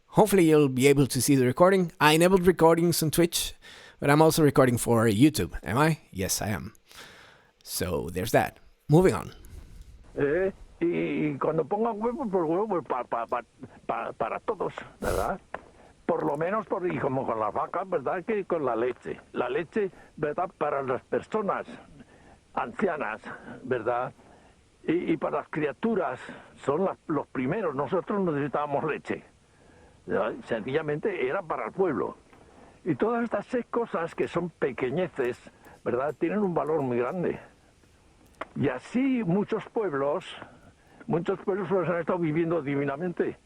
Hopefully you'll be able to see the recording. I enabled recordings on Twitch, but I'm also recording for YouTube. Am I? Yes, I am. So there's that. Moving on. Y cuando pongan huevos, pues huevos para todos, ¿verdad? Por lo menos, y como con las vacas, ¿verdad? Que con la leche. La leche, ¿verdad? Para las personas ancianas, ¿verdad? Y para las criaturas, son los primeros. Nosotros necesitábamos leche. ¿Verdad? Sencillamente era para el pueblo. Y todas estas cosas que son pequeñeces, ¿verdad? Tienen un valor muy grande. Y así muchos pueblos pues han estado viviendo divinamente,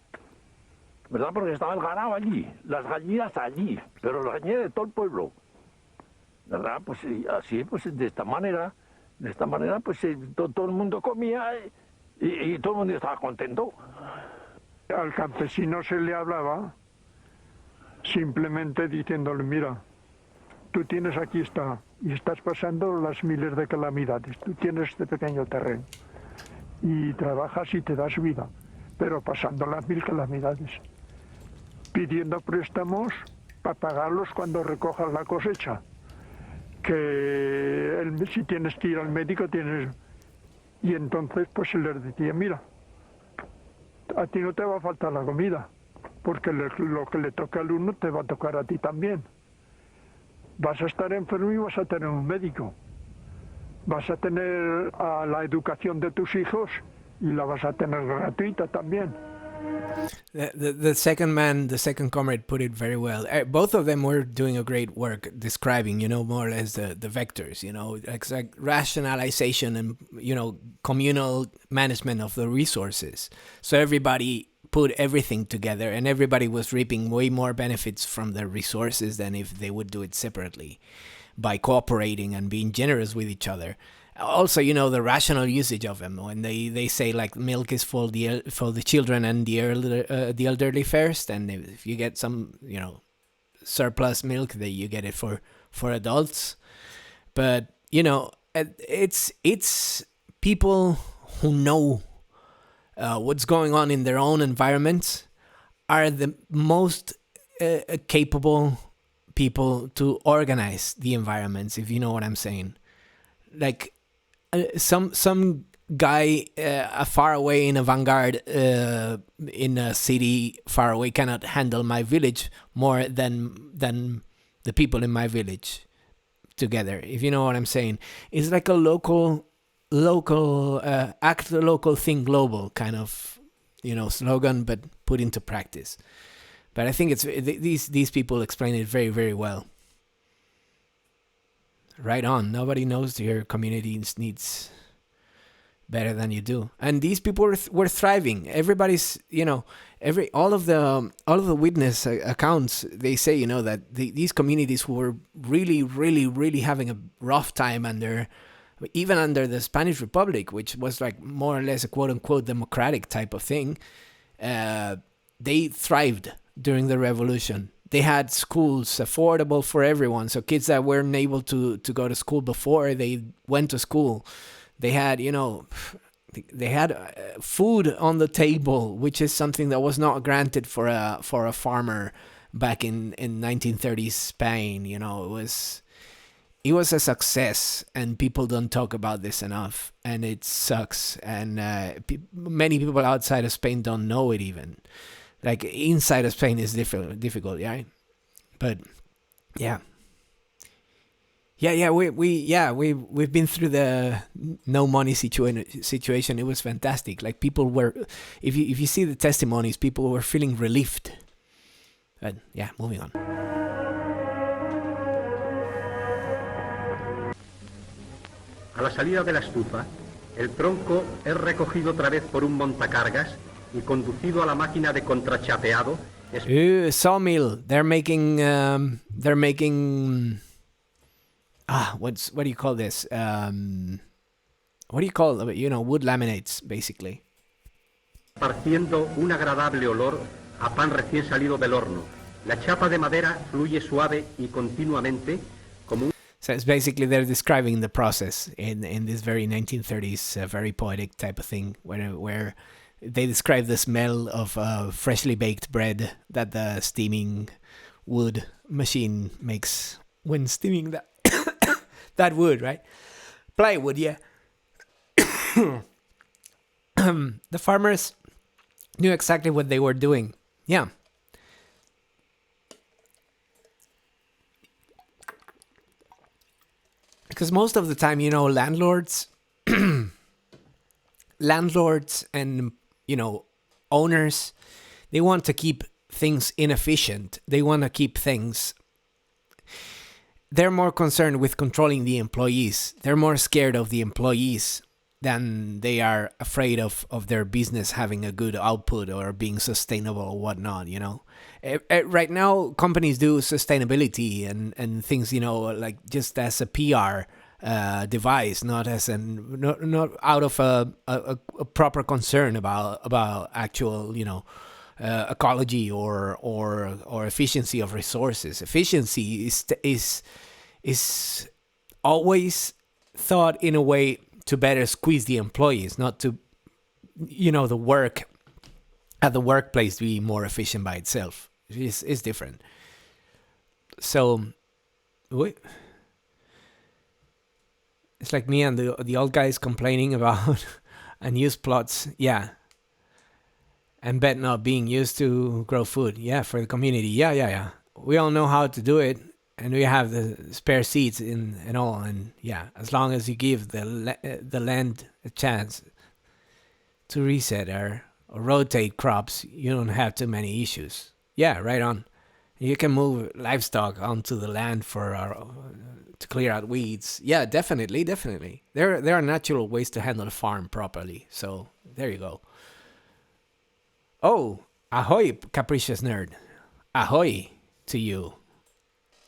¿verdad? Porque estaba el ganado allí, las gallinas allí, pero las gallinas de todo el pueblo, ¿verdad? Pues así, pues de esta manera, pues todo el mundo comía y todo el mundo estaba contento. Al campesino se le hablaba simplemente diciéndole, mira, tú tienes aquí y estás pasando las miles de calamidades. Tú tienes este pequeño terreno y trabajas y te das vida, pero pasando las 1000 calamidades, pidiendo préstamos para pagarlos cuando recojas la cosecha. Que si tienes que ir al médico tienes... Y entonces pues se les decía, mira, a ti no te va a faltar la comida, porque lo que le toca al uno te va a tocar a ti también. Vas a estar enfermo y vas a tener un médico. Vas a tener a la educación de tus hijos y la vas a tener gratuita también. The second man, the second comrade, put it very well. Both of them were doing a great work describing, more or less the vectors, like rationalization and, communal management of the resources. So everybody put everything together and everybody was reaping way more benefits from the resources than if they would do it separately by cooperating and being generous with each other. Also, the rational usage of them when they say like milk is for the children and the elderly first, and if you get some surplus milk, then you get it for adults. But it's people who know what's going on in their own environments are the most capable people to organize the environments, if you know what I'm saying. Like some guy far away in a vanguard in a city far away cannot handle my village more than the people in my village together, if you know what I'm saying. It's like a local act local, think global kind of slogan, but put into practice. But I think it's these people explain it very, very well. Right on. Nobody knows your community's needs better than you do, and these people were thriving. Everybody's, all of the witness accounts. They say, that these communities who were really, really, really having a rough time even under the Spanish Republic, which was like more or less a quote unquote democratic type of thing, they thrived during the revolution. They had schools affordable for everyone. So kids that weren't able to go to school before, they went to school. They had, food on the table, which is something that was not granted for a farmer back in 1930s Spain. It was a success, and people don't talk about this enough, and it sucks. And many people outside of Spain don't know it even. Like inside of Spain is difficult, yeah. But yeah, we've been through the no money situation. It was fantastic. Like people were, if you see the testimonies, people were feeling relieved. But yeah, moving on. A la salida de la estufa, el tronco es recogido otra vez por un montacargas y conducido a la máquina de contrachapeado. Sawmill. They're making. What do you call this? What do you call wood laminates, basically. Esparciendo un agradable olor a pan recién salido del horno. La chapa de madera fluye suave y continuamente como un... So it's basically they're describing the process in this very 1930s, very poetic type of thing, where they describe the smell of freshly baked bread that the steaming wood machine makes when steaming that wood, right? Plywood, yeah. The farmers knew exactly what they were doing. Yeah. Because most of the time, landlords and, owners, they want to keep things inefficient. They want to keep things... They're more concerned with controlling the employees. They're more scared of the employees than they are afraid of their business having a good output or being sustainable or whatnot, Right now, companies do sustainability and things, like just as a PR device, not as not out of a proper concern about actual, ecology or efficiency of resources. Efficiency is always thought in a way to better squeeze the employees, not to, the work at the workplace be more efficient by itself. It's different. So, it's like me and the old guys complaining about unused plots. Yeah. And bet not being used to grow food. Yeah, for the community. Yeah. We all know how to do it. And we have the spare seeds and all. And yeah, as long as you give the land a chance, reset or rotate crops, you don't have too many issues. Yeah, right on. You can move livestock onto the land for to clear out weeds. Yeah, definitely. There are natural ways to handle a farm properly. So there you go. Oh, ahoy, capricious nerd. Ahoy to you.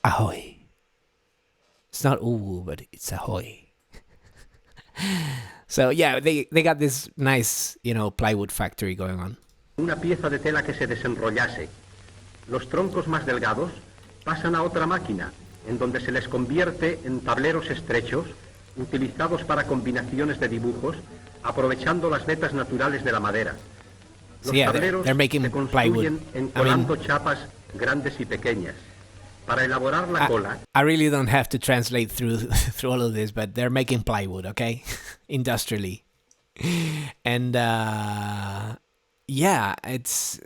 Ahoy. It's not ooh, but it's ahoy. So yeah, they got this nice, plywood factory going on. Una pieza de tela que se desenrollase. Los troncos más delgados pasan a otra máquina, en donde se les convierte en tableros estrechos, utilizados para combinaciones de dibujos, aprovechando las vetas naturales de la madera. Los tableros se construyen encolando chapas grandes y pequeñas. Para elaborar la cola... I really don't have to translate through all of this, but they're making plywood, okay? Industrially. And, yeah, it's...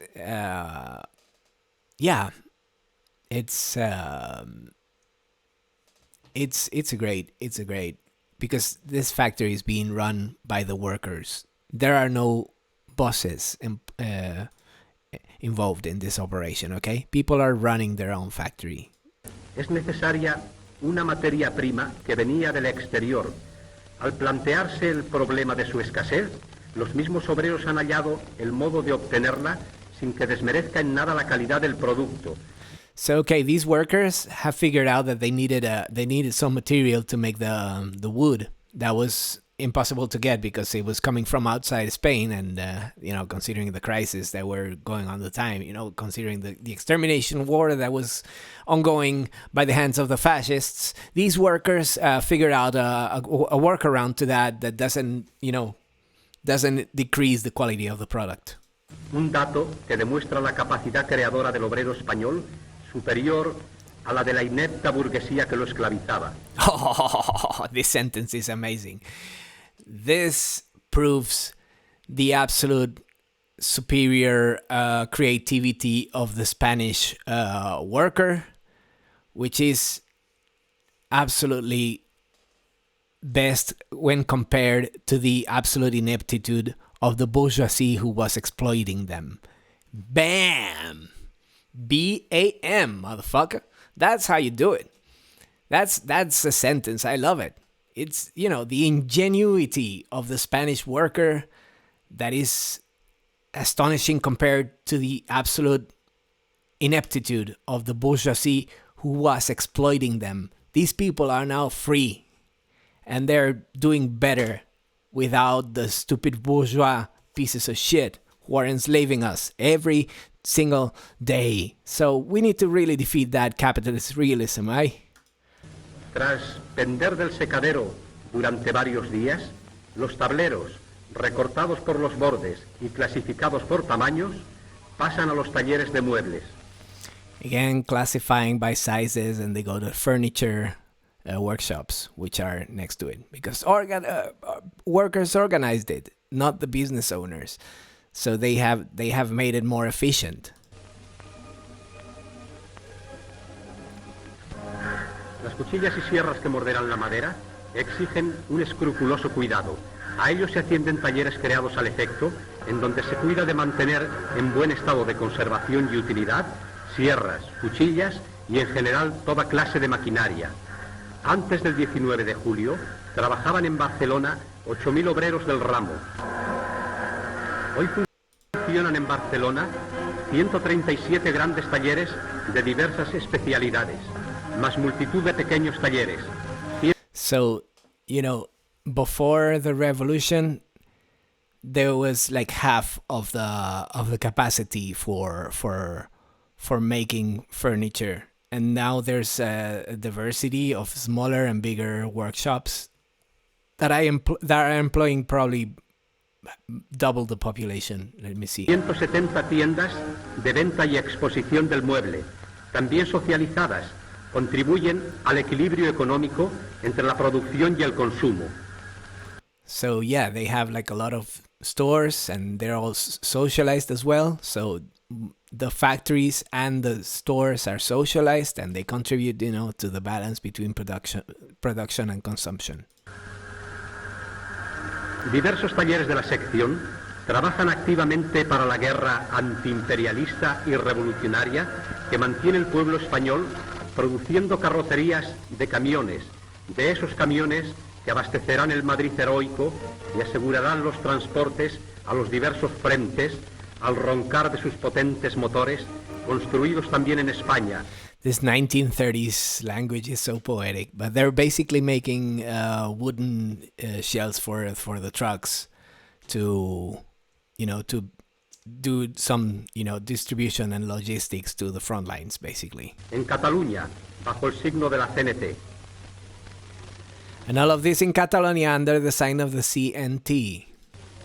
It's a great, because this factory is being run by the workers. There are no bosses involved in this operation, okay? People are running their own factory. Es necesaria una materia prima que venía del exterior. Al plantearse el problema de su escasez, los mismos obreros han hallado el modo de obtenerla sin que desmerezca en nada la calidad del producto. So okay, these workers have figured out that they needed some material to make the wood that was impossible to get because it was coming from outside Spain, and considering the crisis that were going on at the time, considering the extermination war that was ongoing by the hands of the fascists, these workers figured out a workaround to that doesn't decrease the quality of the product. Un dato que demuestra la capacidad creadora del obrero español superior a la de la inepta burguesía que lo esclavizaba. Oh, this sentence is amazing. This proves the absolute superior creativity of the Spanish worker, which is absolutely best when compared to the absolute ineptitude of the bourgeoisie who was exploiting them. Bam! B-A-M, motherfucker. That's how you do it. That's a sentence. I love it. It's, the ingenuity of the Spanish worker that is astonishing compared to the absolute ineptitude of the bourgeoisie who was exploiting them. These people are now free, and they're doing better without the stupid bourgeois pieces of shit who are enslaving us every single day. So we need to really defeat that capitalist realism, right? Tras pender del secadero durante varios días, los tableros, recortados por los bordes y clasificados por tamaños, pasan a los talleres de muebles. Again, classifying by sizes, and they go to furniture workshops, which are next to it, because workers organized it, not the business owners. So they have made it more efficient. Las cuchillas y sierras que morderán la madera exigen un escrupuloso cuidado. A ellos se atienden talleres creados al efecto, en donde se cuida de mantener en buen estado de conservación y utilidad sierras, cuchillas y en general toda clase de maquinaria. Antes del 19 de julio trabajaban en Barcelona 8.000 obreros del ramo. Hoy funcionan en Barcelona 137 grandes talleres de diversas especialidades, más multitud de pequeños talleres. So, before the revolution, there was like half of the capacity for making furniture, and now there's a diversity of smaller and bigger workshops that are employing probably double the population. Let me see. 170 tiendas de venta y exposición del mueble, también socializadas, contribuyen al equilibrio económico entre la producción y el consumo. So yeah, they have like a lot of stores, and they're all socialized as well. So the factories and the stores are socialized, and they contribute, to the balance between production and consumption. Diversos talleres de la sección Trabajan activamente para la guerra antiimperialista y revolucionaria que mantiene el pueblo español produciendo carrocerías de camiones, de esos camiones que abastecerán el Madrid heroico y asegurarán los transportes a los diversos frentes al roncar de sus potentes motores, construidos también en España. This 1930s language is so poetic, but they're basically making wooden shells for the trucks to do some, distribution and logistics to the front lines, basically. En Cataluña, bajo el signo de la CNT. And all of this in Catalonia under the sign of the CNT.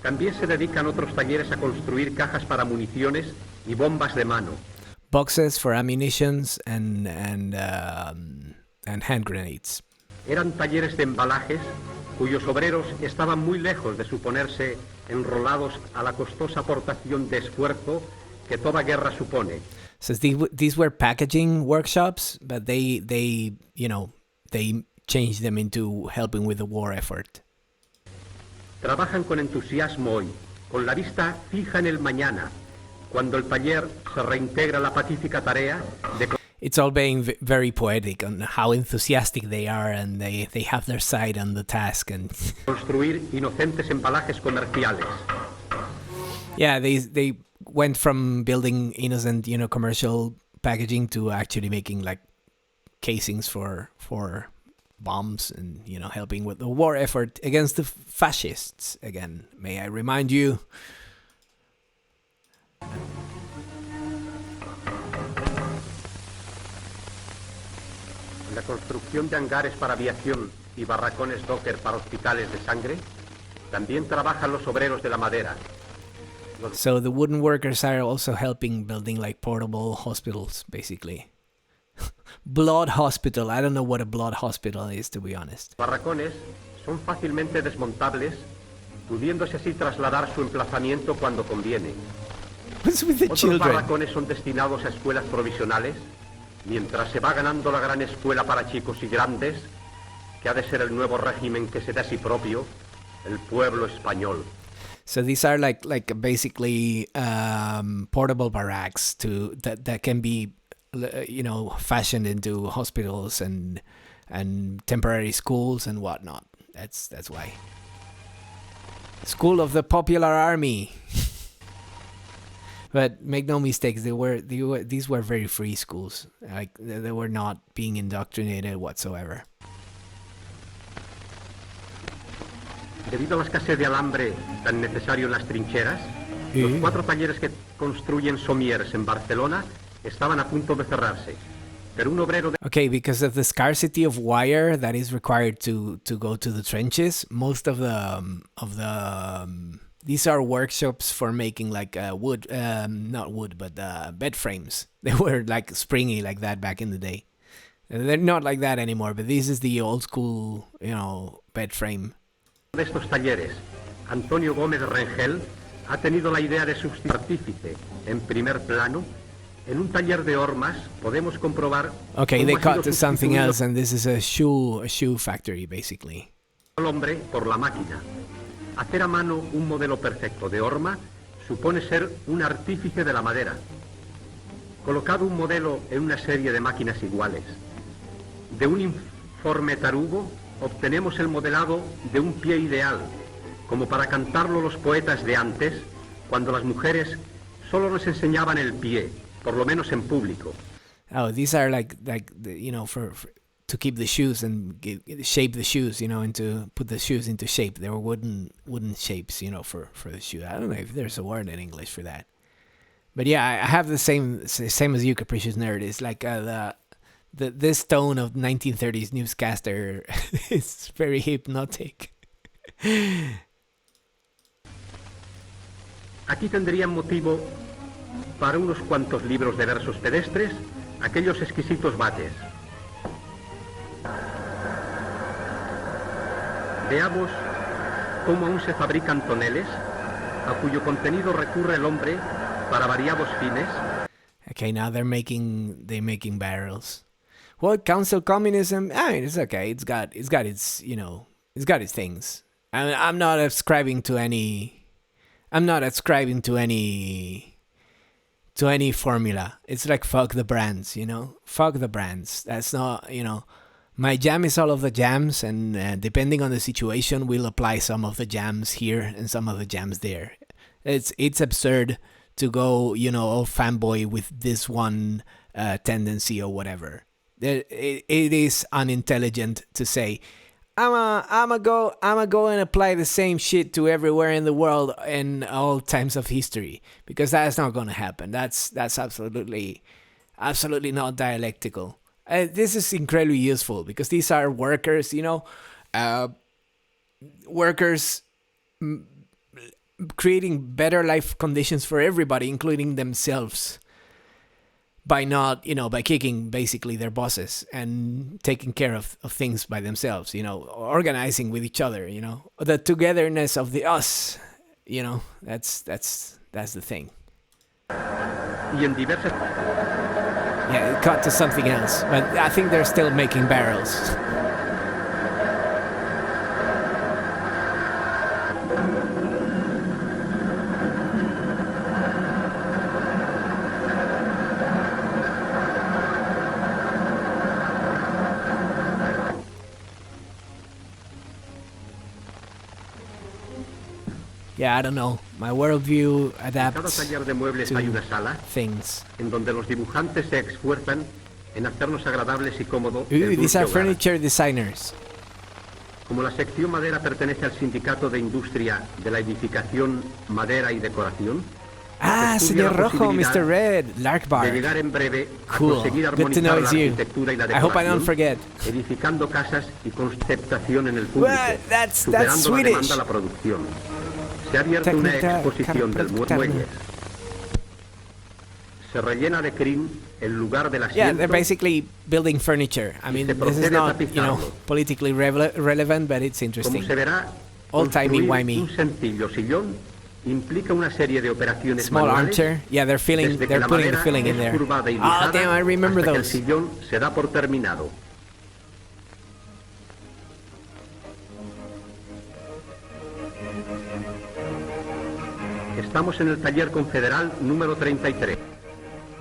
También se dedican otros talleres a construir cajas para municiones y bombas de mano. Boxes for ammunitions and hand grenades. Eran talleres de embalajes cuyos obreros estaban muy lejos de suponerse enrolados a la costosa aportación de esfuerzo que toda guerra supone. So these were packaging workshops, but they changed them into helping with the war effort. Trabajan con entusiasmo hoy, con la vista fija en el mañana, cuando el taller se reintegra a la pacífica tarea de... It's all being very poetic on how enthusiastic they are, and they have their sight on the task and construir inocentes embalajes comerciales. Yeah, they went from building innocent, commercial packaging to actually making like casings for bombs and helping with the war effort against the fascists. Again, may I remind you. La construcción de hangares para aviación y barracones docker para hospitales de sangre, también trabajan los obreros de la madera. So the wooden workers are also helping building like portable hospitals, basically. Blood hospital. I don't know what a blood hospital is, to be honest. Barracones son fácilmente desmontables, pudiéndose así trasladar su emplazamiento cuando conviene. What's with the Otros children? barracones son destinados a escuelas provisionales, mientras se va ganando la gran escuela para chicos y grandes, que ha de ser el nuevo régimen que se da a sí propio, el pueblo español. So these are like basically portable barracks that can be fashioned into hospitals and temporary schools and whatnot. That's why. School of the Popular Army. But make no mistakes, these were very free schools. Like they were not being indoctrinated whatsoever. Debido a la escasez de alambre tan necesario en las trincheras, los 4 talleres que construyen somiers en Barcelona estaban a punto de cerrarse. Pero un obrero de... Okay, because of the scarcity of wire that is required to go to the trenches, most of the these are workshops for making like wood, not wood, but bed frames. They were like springy like that back in the day. They're not like that anymore, but this is the old school, bed frame. De estos talleres, Antonio Gómez Rengel, ha tenido la idea de sustituir artífice en primer plano. En un taller de hormas podemos comprobar... Okay, they cut to something else, and this is a shoe factory, basically. El hombre por la máquina. Hacer a mano un modelo perfecto de horma supone ser un artífice de la madera. Colocado un modelo en una serie de máquinas iguales, de un informe tarugo obtenemos el modelado de un pie ideal, como para cantarlo los poetas de antes, cuando las mujeres solo nos enseñaban el pie, por lo menos en público. Oh, these are like for to keep the shoes and shape the shoes, and to put the shoes into shape. They were wooden shapes, for the shoe. I don't know if there's a word in English for that. But yeah, I have the same as you, Capricious Nerd. It's like this tone of 1930s newscaster is very hypnotic. Aquí tendrían motivo para unos cuantos libros de versos pedestres, aquellos exquisitos bates. Veamos cómo aún se fabrican toneles, a cuyo contenido recurre el hombre para variados fines. Okay, now they're making barrels. What council communism? I mean, it's okay. It's got its its things. I'm not ascribing to any I'm not ascribing to any formula. It's like fuck the brands, fuck the brands. That's not, my jam is all of the jams, and depending on the situation, we'll apply some of the jams here and some of the jams there. It's absurd to go, all fanboy with this one tendency or whatever. It is unintelligent to say, I'm a go and apply the same shit to everywhere in the world in all times of history, because that's not going to happen. That's absolutely not dialectical. This is incredibly useful because these are workers, workers creating better life conditions for everybody, including themselves, by not, by kicking basically their bosses and taking care of things by themselves, organizing with each other, the togetherness of the us, that's the thing. Yeah, it cut to something else, but I think they're still making barrels. Yeah, I don't know. My worldview adapts En cada taller de muebles hay una sala things. En donde los dibujantes se esfuerzan en hacernos agradables y cómodos. These are furniture designers. Como la sección madera pertenece al sindicato de industria de la edificación, madera y decoración. Ah, señor Rojo, Mr. Red, Larkbar. De llegar en breve a cool. conseguir Good to know armonizar it's la you. arquitectura y la I hope I don't decoración, forget. edificando casas y conceptación en el público, Well, that's superando la Swedish. demanda a la producción. Se ha abierto una exposición del mueble. Se rellena de crin el lugar del asiento. Yeah, they're basically building furniture. I mean, this is not, politically relevant, but it's interesting. Como se verá, old-timey, construir wimey. un sencillo sillón implica una serie de operaciones Small manuales. armchair. Yeah, they're putting the filling in there. Oh, damn, I remember hasta que those. el sillón se da por terminado. Estamos en el taller confederal número 33.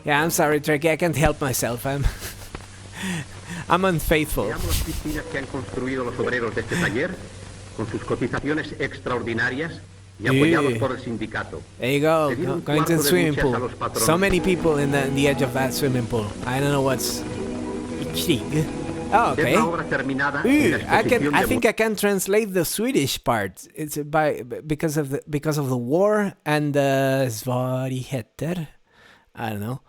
Yeah, I'm sorry, Turkey. I can't help myself. I'm unfaithful. Veamos las piscinas que han construido los obreros de este taller, con sus cotizaciones extraordinarias y apoyados por el sindicato. There you go. Going to the swimming pool. So many people in the edge of that swimming pool. I don't know what's... Oh, okay. I think I can translate the Swedish part. It's because of the war and svårigheter. I don't know.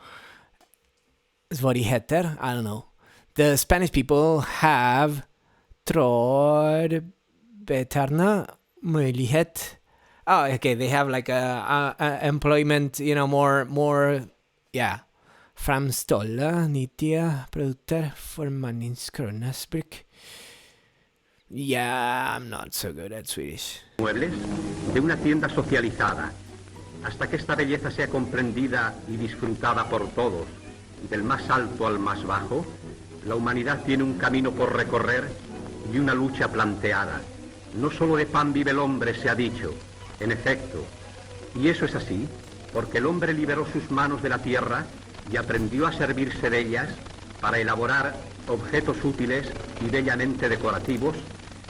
Svårigheter. I don't know. The Spanish people have trådbetarna möjlighet. Oh, okay. They have like a employment, more, yeah. Framställa nyttiga produkter för manningskunnas bruk. Yeah, I'm not so good at Swedish. Muebles de una tienda socializada, hasta que esta belleza sea comprendida y disfrutada por todos, del más alto al más bajo, la humanidad tiene un camino por recorrer y una lucha planteada. No solo de pan vive el hombre, se ha dicho, en efecto. Y eso es así, porque el hombre liberó sus manos de la tierra y aprendió a servirse de ellas para elaborar objetos útiles y bellamente decorativos,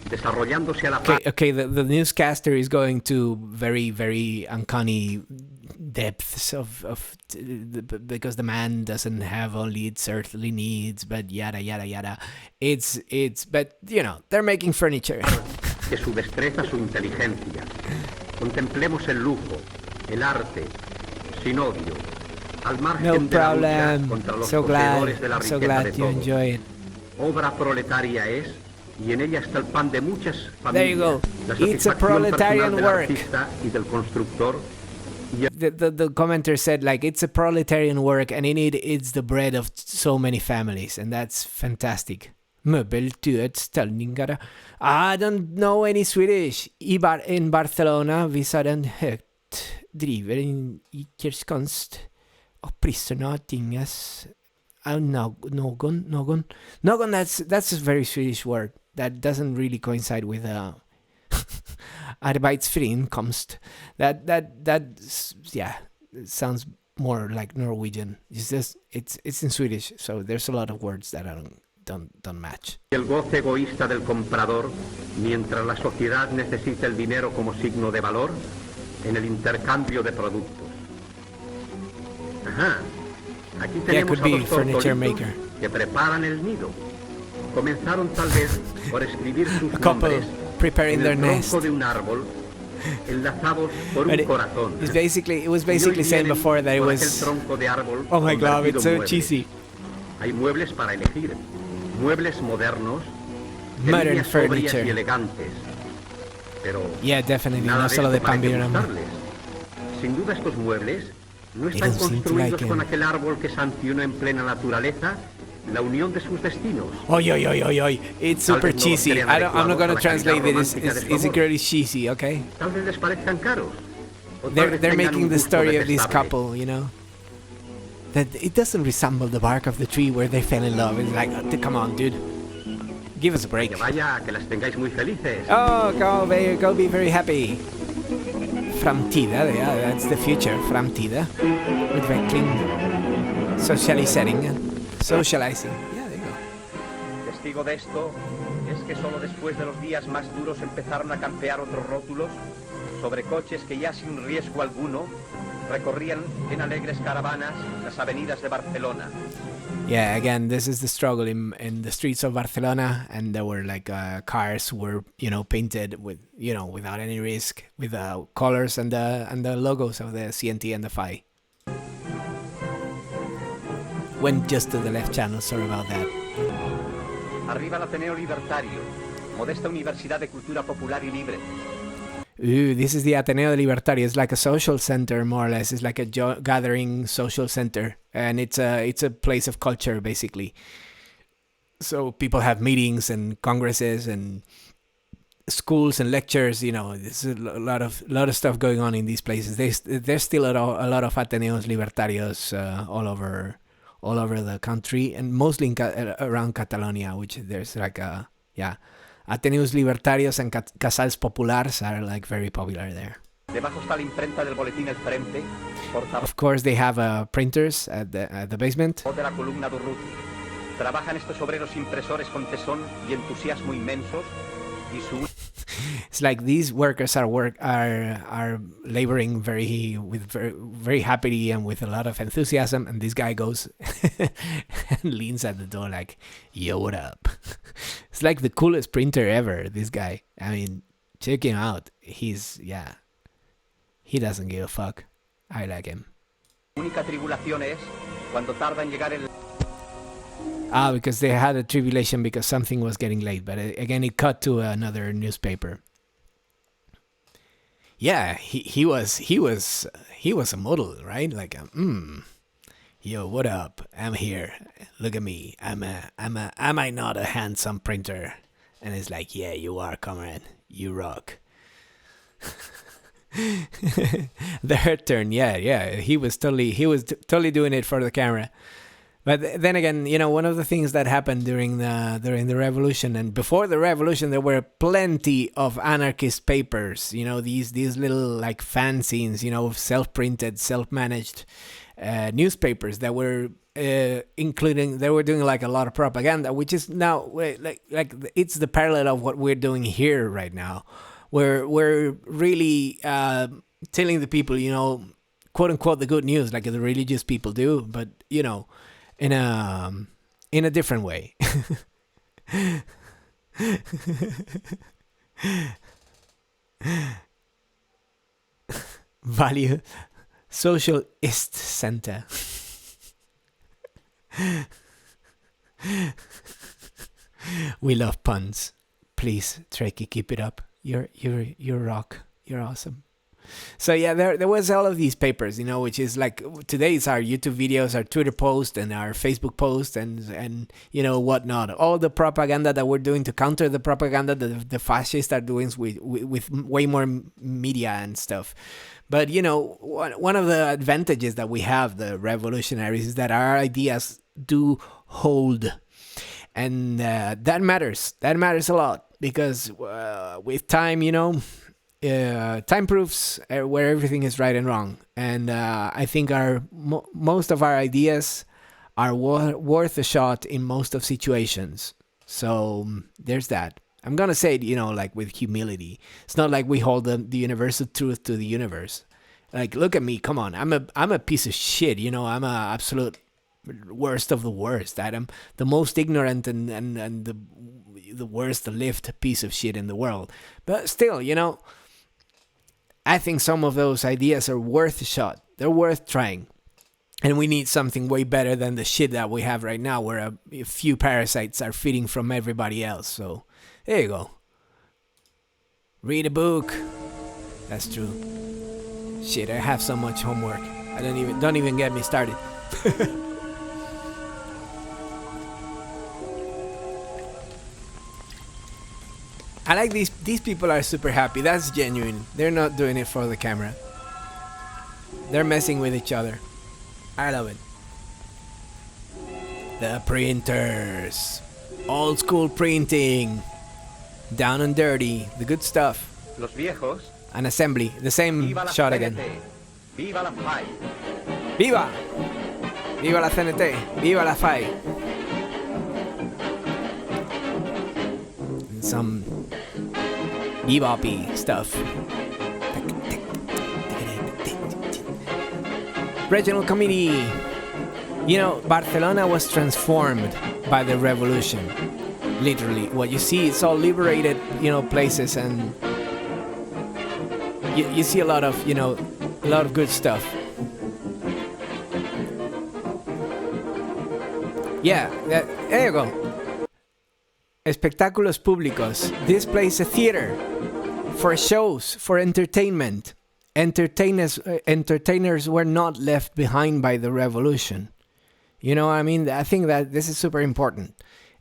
desarrollándose a la par. Okay, the newscaster is going to very, very uncanny depths because the man doesn't have only its earthly needs, but yada yada yada. But they're making furniture. Que su destreza, su inteligencia. Contemplemos el lujo, el arte, sin odio. Al margen de la lucha contra los poseedores de la riqueza de todos. Obra proletaria es, y en ella está el pan de muchas familias. La satisfacción personal del artista y del constructor. The commenter said, like, it's a proletarian work, and in it, it's the bread of so many families, and that's fantastic. Möbeltillställningar. I don't know any Swedish. In Barcelona visar en högt driver inköpskonst. Och priserna tingas av någon. That's a very Swedish word that doesn't really coincide with Arbeidsfriinkomst. That yeah, it sounds more like Norwegian. It's in Swedish, so there's a lot of words that don't match. El goce egoísta del comprador, mientras la sociedad necesita el dinero como signo de valor en el intercambio de productos. Ajá. Aquí tenemos a dos tortolitos que preparan el nido. Comenzaron tal vez por escribir sus nombres en el tronco de un árbol, enlazados por un corazón. It was basically saying before that it was. Oh my God, it's so cheesy. Hay muebles para elegir, muebles modernos, Modern furniture. y elegantes. Pero yeah, definitely. Nada No solo de pan sin duda estos muebles no están construidos con aquel árbol que sancionó en plena naturaleza la unión de sus destinos. Oy. It's super cheesy. I'm not going to translate it. It's incredibly cheesy, okay? Tal vez les parezcan caros. They're making the story of this couple, you know? That it doesn't resemble the bark of the tree where they fell in love. It's like, come on, dude. Give us a break. Que vaya, que las tengáis muy felices. Oh, go be very happy. Framtida, yeah, that's the future. Framtida. Utveckling. Socializing. Yeah, there you go. Testigo de esto es que solo después de los días más duros empezaron a campear otros rótulos sobre coches que ya sin riesgo alguno recorrían en alegres caravanas las avenidas de Barcelona. Yeah, again, this is the struggle in the streets of Barcelona, and there were like cars were painted with without any risk with the colors and the logos of the CNT and the FI. Went just to the left channel, sorry about that. Arriba el Ateneo Libertario, modesta universidad de cultura popular y libre. Ooh, this is the Ateneo Libertario. It's like a social center, more or less. It's like a gathering social center, and it's a place of culture, basically. So people have meetings and congresses and schools and lectures. There's a lot of stuff going on in these places. There's still a lot of Ateneos Libertarios all over the country, and mostly around Catalonia, which there's like Ateneos Libertarios and Casals Populars are like very popular there. Debajo está la imprenta del boletín El Frente. Of course, they have printers at the basement. De la columna Durruti. Trabajan estos obreros impresores con tesón y entusiasmo inmensos. It's like these workers are laboring very happily and with a lot of enthusiasm, and this guy goes and leans at the door like, yo, what up? It's like the coolest printer ever, this guy. I mean, check him out. He doesn't give a fuck. I like him. Única tribulación es cuando tarda en llegar el... Because they had a tribulation because something was getting late. But again, it cut to another newspaper. Yeah, he was a model, right? Like, yo, what up? I'm here. Look at me. Am I not a handsome printer? And it's like, yeah, you are, comrade. You rock. Their turn. Yeah. He was totally doing it for the camera. But then again, one of the things that happened during the revolution and before the revolution, there were plenty of anarchist papers. These little like fanzines, self-printed, self-managed newspapers that were they were doing like a lot of propaganda, which is now like it's the parallel of what we're doing here right now. We're really telling the people, quote unquote, the good news, like the religious people do, but in a different way. Value Socialist Center. We love puns. Please, Trekkie, keep it up. You're rock. You're awesome. So yeah, there was all of these papers, which is like today it's our YouTube videos, our Twitter posts, and our Facebook posts, and whatnot. All the propaganda that we're doing to counter the propaganda that the fascists are doing with way more media and stuff. But one of the advantages that we have, the revolutionaries, is that our ideas do hold, and that matters. That matters a lot because with time, time proofs where everything is right and wrong. And I think most of our ideas are worth a shot in most of situations. So there's that. I'm gonna say it, like with humility. It's not like we hold the universal truth to the universe. Like, look at me, come on. I'm a piece of shit, I'm a absolute worst of the worst. I'm the most ignorant and the worst lived piece of shit in the world. But still, I think some of those ideas are worth a shot. They're worth trying. And we need something way better than the shit that we have right now, where a few parasites are feeding from everybody else. So there you go. Read a book. That's true. Shit, I have so much homework. Don't even get me started. I like these people are super happy. That's genuine. They're not doing it for the camera. They're messing with each other. I love it. The printers. Old school printing. Down and dirty. The good stuff. Los viejos. An assembly. The same shot again. Viva la FAI. Viva! Viva la CNT. Viva la FAI. And some bebop-y stuff. Regional committee. Barcelona was transformed by the revolution. Literally. What you see, it's all liberated, places, and you see a lot of good stuff. Yeah, there you go. Espectáculos públicos. This place a theater for shows, for entertainment. Entertainers were not left behind by the revolution. You know what I mean? I think that this is super important.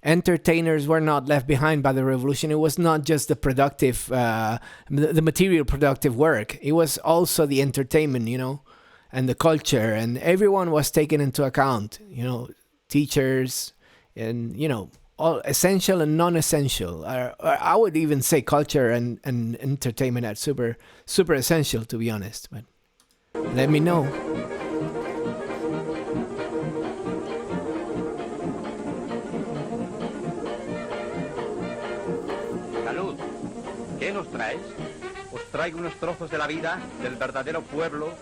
Entertainers were not left behind by the revolution. It was not just the productive, the material productive work. It was also the entertainment, and the culture, and everyone was taken into account. Teachers, and all essential and non-essential. Or I would even say culture and entertainment are super, super essential, to be honest. But let me know. Salud. ¿Qué nos traes? Os traigo unos trozos de la vida del verdadero pueblo.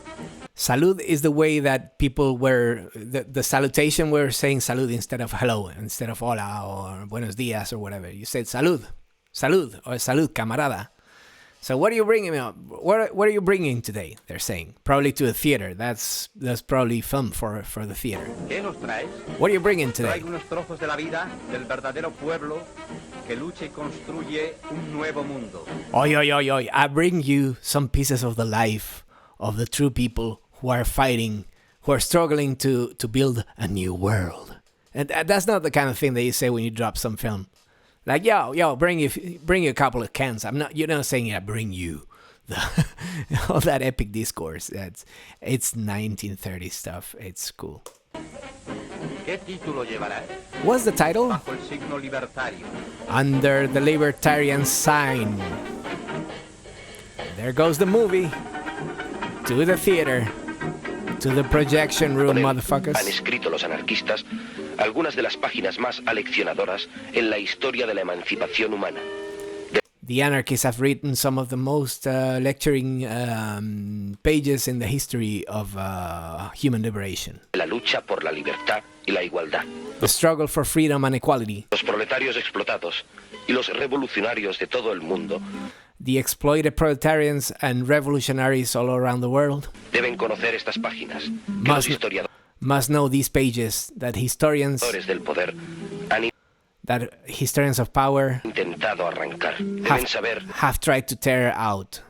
Salud is the way that people were, the salutation were saying salud instead of hello, instead of hola or buenos dias or whatever. You said salud, or salud, camarada. So what are you bringing me up? What are you bringing today? They're saying probably to a theater. That's probably film for the theater. ¿Qué nos traes? What are you bringing today? Traigo unos trozos de la vida del verdadero pueblo que lucha y construye un nuevo mundo. Oi. I bring you some pieces of the life of the true people who are fighting, who are struggling to build a new world. And that's not the kind of thing that you say when you drop some film. Like, yo, bring you a couple of cans. You're not saying I bring you all that epic discourse. It's 1930s stuff. It's cool. ¿Qué título llevará? What's the title? Bajo el signo libertario. Under the libertarian sign. There goes the movie. To the theater. To the projection room, motherfuckers. Han escrito los anarquistas algunas de las páginas más aleccionadoras en la historia de la emancipación humana. The anarchists have written some of the most lecturing pages in the history of human liberation. La lucha por la libertad y la igualdad. The struggle for freedom and equality. Los proletarios explotados y los revolucionarios de todo el mundo. The exploited proletarians and revolutionaries all around the world deben conocer estas páginas. Must know these pages that historians del poder han that historians of power intentado arrancar. Deben saber, have tried to tear out.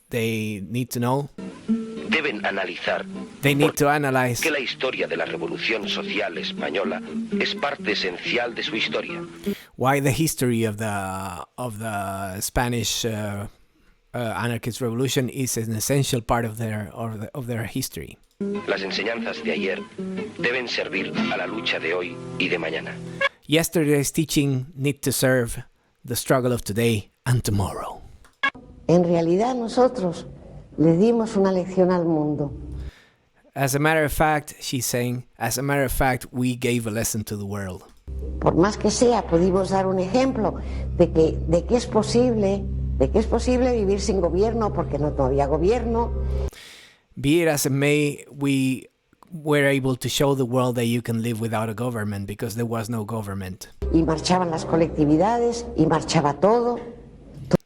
They need to know. Deben analizar. They need to analyze. Que la historia de la revolución social española es parte esencial de su historia. Why the history of the Spanish anarchist revolution is an essential part of their history. Las enseñanzas de ayer deben servir a la lucha de hoy y de mañana. Yesterday's teaching need to serve the struggle of today and tomorrow. En realidad nosotros le dimos una lección al mundo. As a matter of fact, she's saying, as a matter of fact, we gave a lesson to the world. Por más que sea, pudimos dar un ejemplo de que es posible vivir sin gobierno, porque no había gobierno. Be it as it may, we were able to show the world that you can live without a government because there was no government. Y marchaban las colectividades, y marchaba todo.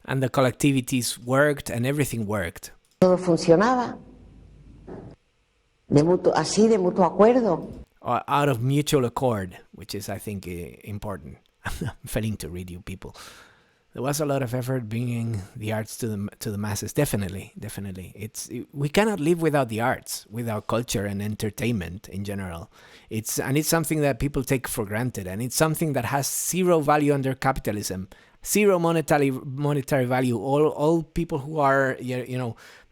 And the collectivities worked and everything worked. Todo funcionaba. De mutuo acuerdo. Out of mutual accord, which is, I think, important. I'm failing to read you people. There was a lot of effort bringing the arts to the masses. Definitely. We cannot live without the arts, without culture and entertainment in general. It's something that people take for granted, and it's something that has zero value under capitalism, zero monetary value. All people who are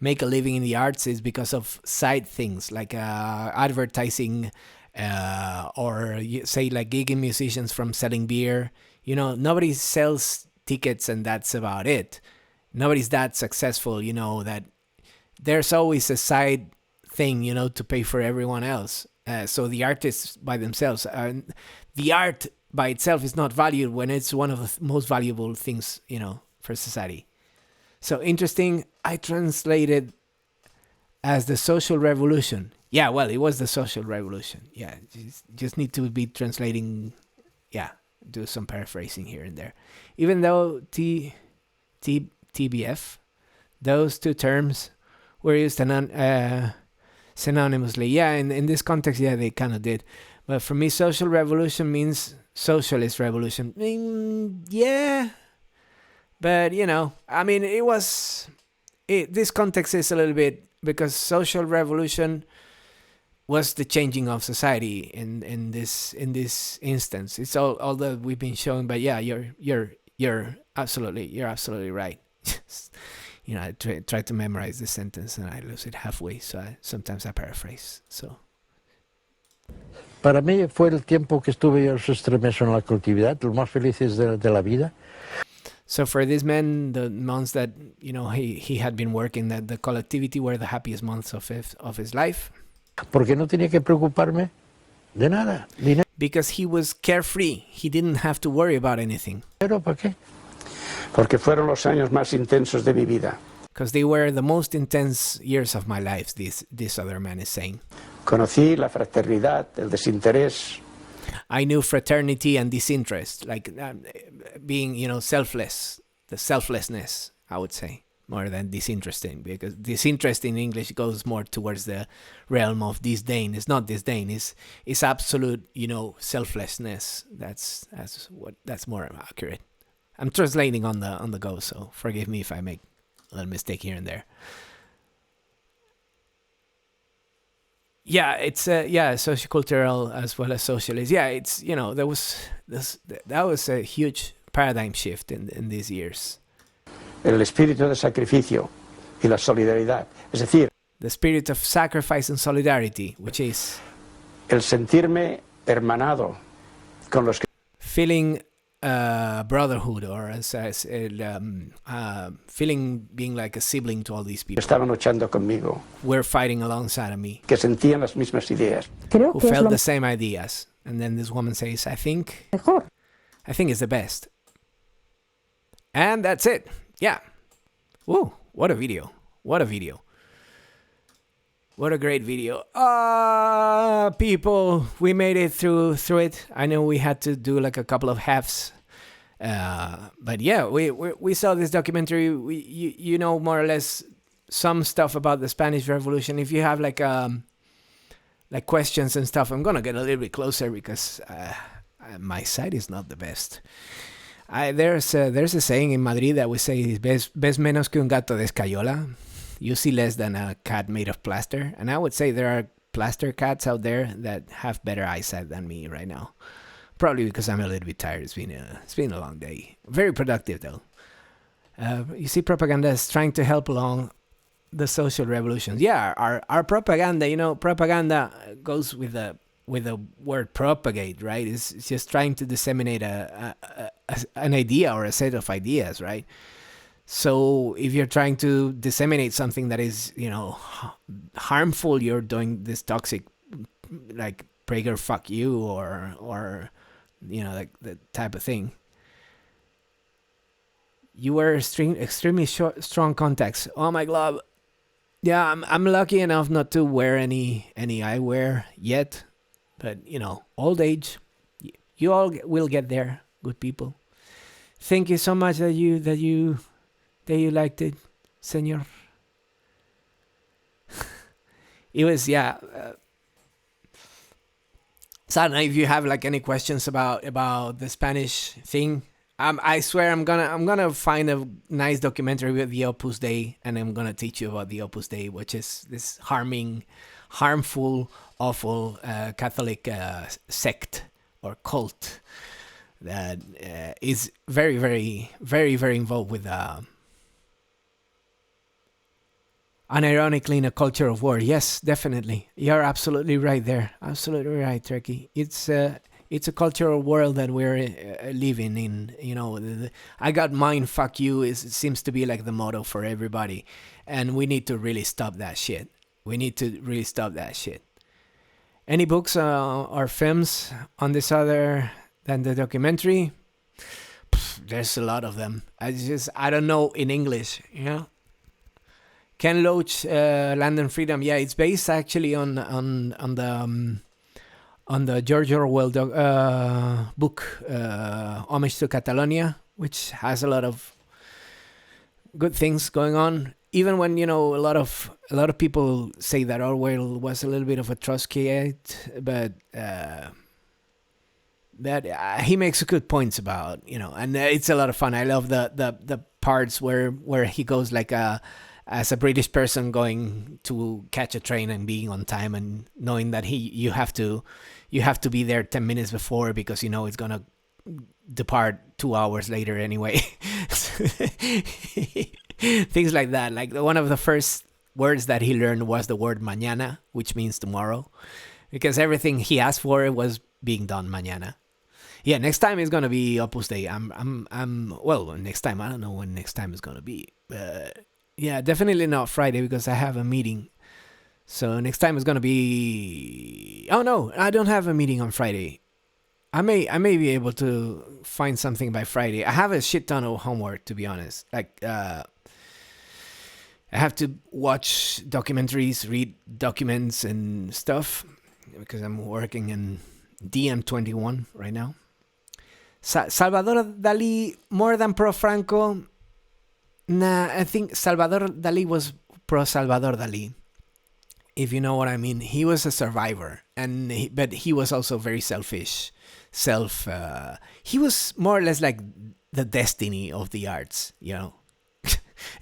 make a living in the arts is because of side things like advertising, or say like gigging musicians from selling beer. Nobody sells tickets and that's about it. Nobody's that successful, that there's always a side thing, to pay for everyone else. So the artists by themselves, the art by itself is not valued when it's one of the most valuable things, for society. So interesting. I translated as the social revolution. Yeah, well, it was the social revolution. Yeah, just need to be translating. Yeah, do some paraphrasing here and there. Even though TBF, those two terms were used synonymously. Yeah, in this context, yeah, they kind of did. But for me, social revolution means socialist revolution. Yeah, but this context is a little bit, because social revolution was the changing of society in this instance. It's all that we've been showing. But yeah, you're absolutely right. I try to memorize the sentence and I lose it halfway, so sometimes I paraphrase. So para mí fue el tiempo que estuve yo extremeso en la colectividad, los más felices de la vida. So for this man, the months that he had been working, that the collectivity were the happiest months of his life. Porque no tenía que preocuparme de nada. Because he was carefree. He didn't have to worry about anything. ¿Pero para qué? Porque fueron los años más intensos de mi vida. Because they were the most intense years of my life, this other man is saying. Conocí la fraternidad, el desinterés. I knew fraternity and disinterest, like being, selfless, the selflessness, I would say. More than disinteresting, because disinterest in English goes more towards the realm of disdain. It's not disdain. It's absolute, selflessness. That's more accurate. I'm translating on the go, so forgive me if I make a little mistake here and there. Yeah, it's sociocultural as well as socialist. Yeah, it's that was a huge paradigm shift in these years. El espíritu de sacrificio y la solidaridad. Es decir, the spirit of sacrifice and solidarity, which is el sentirme hermanado con los que feeling brotherhood, or feeling being like a sibling to all these people. Estaban luchando conmigo. Were fighting alongside of me. Que sentían las mismas ideas. Who felt the same ideas. And then this woman says, I think it's the best. And that's it. Yeah. Woo, what a video. What a video. What a great video. People, we made it through it. I know we had to do like a couple of halves. But yeah, we saw this documentary. You know more or less some stuff about the Spanish Revolution. If you have like questions and stuff, I'm going to get a little bit closer because my side is not the best. There's a saying in Madrid that we say, ves menos que un gato de escayola. You see less than a cat made of plaster. And I would say there are plaster cats out there that have better eyesight than me right now. Probably because I'm a little bit tired. It's been a long day. Very productive though. You see, propaganda is trying to help along the social revolutions. Yeah, our propaganda, propaganda goes with the word propagate, right? It's just trying to disseminate an idea or a set of ideas, right? So if you're trying to disseminate something that is, harmful, you're doing this toxic, like Prager fuck you or like that type of thing. You wear extremely strong contacts. Oh my glove. Yeah, I'm lucky enough not to wear any eyewear yet, but old age. You all will get there, good people. Thank you so much that you liked it, senor. It was so I don't know if you have like any questions about the Spanish thing. I swear I'm gonna find a nice documentary with the Opus Dei, and I'm gonna teach you about the Opus Dei, which is this harmful, awful Catholic sect or cult that is very, very, very, very involved with unironically in a culture of war. Yes, definitely. You're absolutely right there. Absolutely right, Turkey. It's a cultural world that we're living in. I got mine, fuck you it seems to be like the motto for everybody. And we need to really stop that shit. Any books or films on this other than the documentary? There's a lot of them. I don't know in English, Ken Loach, Land and Freedom. Yeah, it's based actually on the George Orwell book, Homage to Catalonia, which has a lot of good things going on. Even when a lot of people say that Orwell was a little bit of a Trotskyite, but that he makes good points about and it's a lot of fun. I love the parts where he goes like as a British person going to catch a train and being on time and knowing that you have to be there 10 minutes before because it's gonna depart 2 hours later anyway. Things like that. Like one of the first words that he learned was the word mañana, which means tomorrow, because everything he asked for was being done mañana. Yeah, next time is gonna be Opus Dei. Next time, I don't know when next time is gonna be. Yeah, definitely not Friday because I have a meeting. So next time is gonna be. Oh no, I don't have a meeting on Friday. I may be able to find something by Friday. I have a shit ton of homework, to be honest. Like I have to watch documentaries, read documents and stuff because I'm working in DM21 right now. Salvador Dali more than pro Franco. Nah, I think Salvador Dali was pro Salvador Dali, if you know what I mean. He was a survivor, but he was also very selfish. He was more or less like the Destiny of the arts,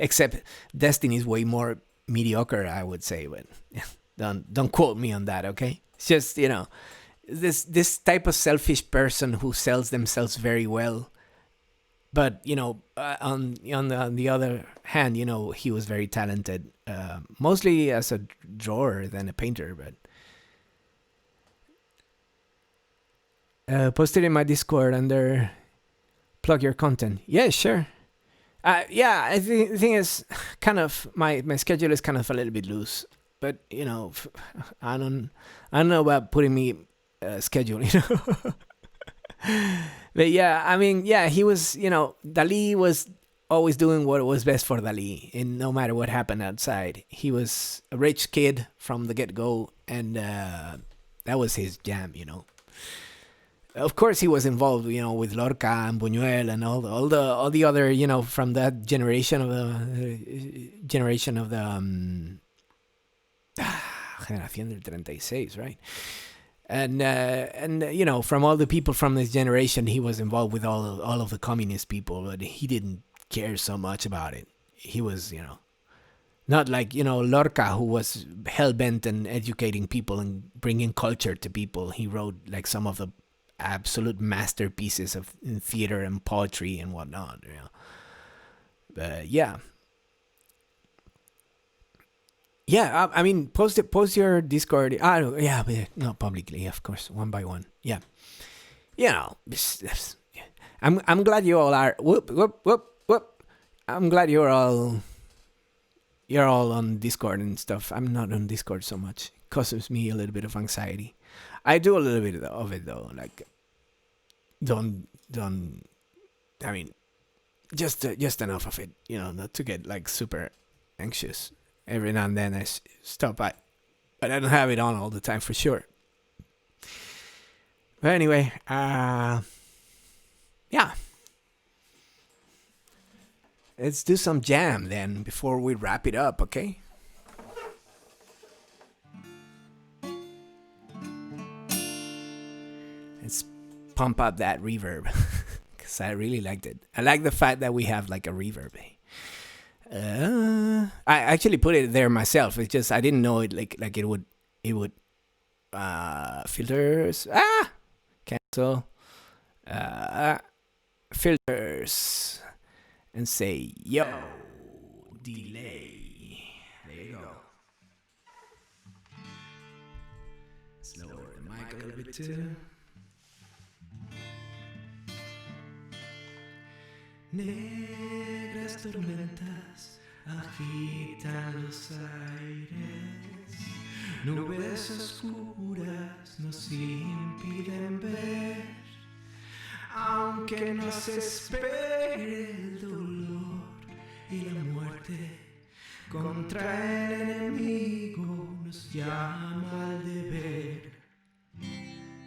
except Destiny is way more mediocre, I would say. But don't quote me on that, okay? It's just this type of selfish person who sells themselves very well. But on the other hand, he was very talented, mostly as a drawer than a painter. But post it in my Discord under plug your content. Yeah, sure. Yeah, I think the thing is kind of my schedule is kind of a little bit loose. But I don't know about putting me schedule. But yeah, I mean, yeah, he was, Dali was always doing what was best for Dali, and no matter what happened outside. He was a rich kid from the get-go, and that was his jam, Of course, he was involved, with Lorca and Buñuel and all the other, from that generation of the Generación del 36, right? And from all the people from this generation, he was involved with all of the communist people, but he didn't care so much about it. He was, not like, Lorca, who was hell-bent on educating people and bringing culture to people. He wrote like some of the absolute masterpieces in theater and poetry and whatnot, But yeah. Yeah, I mean, post your Discord. Yeah, but not publicly, of course, one by one. Yeah, I'm glad you all are. Whoop. I'm glad you're all on Discord and stuff. I'm not on Discord so much. It causes me a little bit of anxiety. I do a little bit of it though. Like, don't. I mean, just enough of it, not to get like super anxious. Every now and then I stop by, but I don't have it on all the time for sure. But anyway, yeah. Let's do some jam then before we wrap it up, okay? Let's pump up that reverb because I really liked it. I like the fact that we have like a reverb. I actually put it there myself. It's just I didn't know it like it would filters cancel filters and say yo delay. There you go. Let's lower the mic a little bit too. Negras tormentas agitan los aires, nubes oscuras nos impiden ver, aunque nos espere el dolor y la muerte, contra el enemigo nos llama al deber.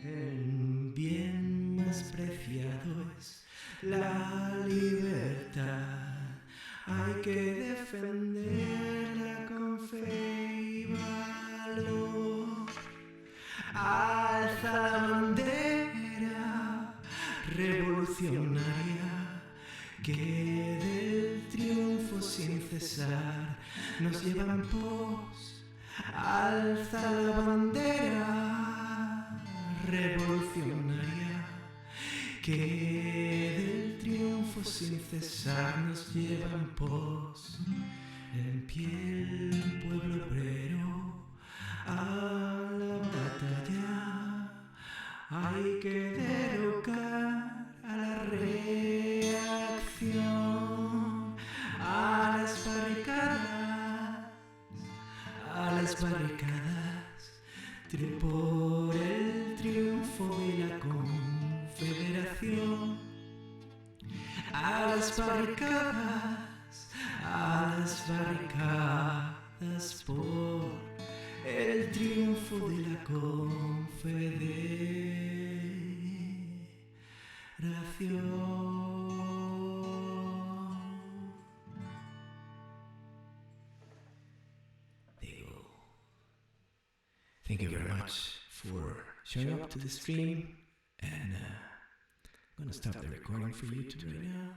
El bien más preciado es la libertad, hay que defenderla con fe y valor. Alza la bandera revolucionaria que del triunfo sin cesar nos lleva en pos. Alza la bandera revolucionaria que del triunfo sin cesar nos lleva en pos. En pie el pueblo obrero a la batalla, hay que derrocar a la reacción, a las barricadas, por el triunfo de la confederación, a las barricadas por el triunfo de la confederación. Thank you very much for showing up to the stream, and I'm gonna stop the recording for YouTube right now.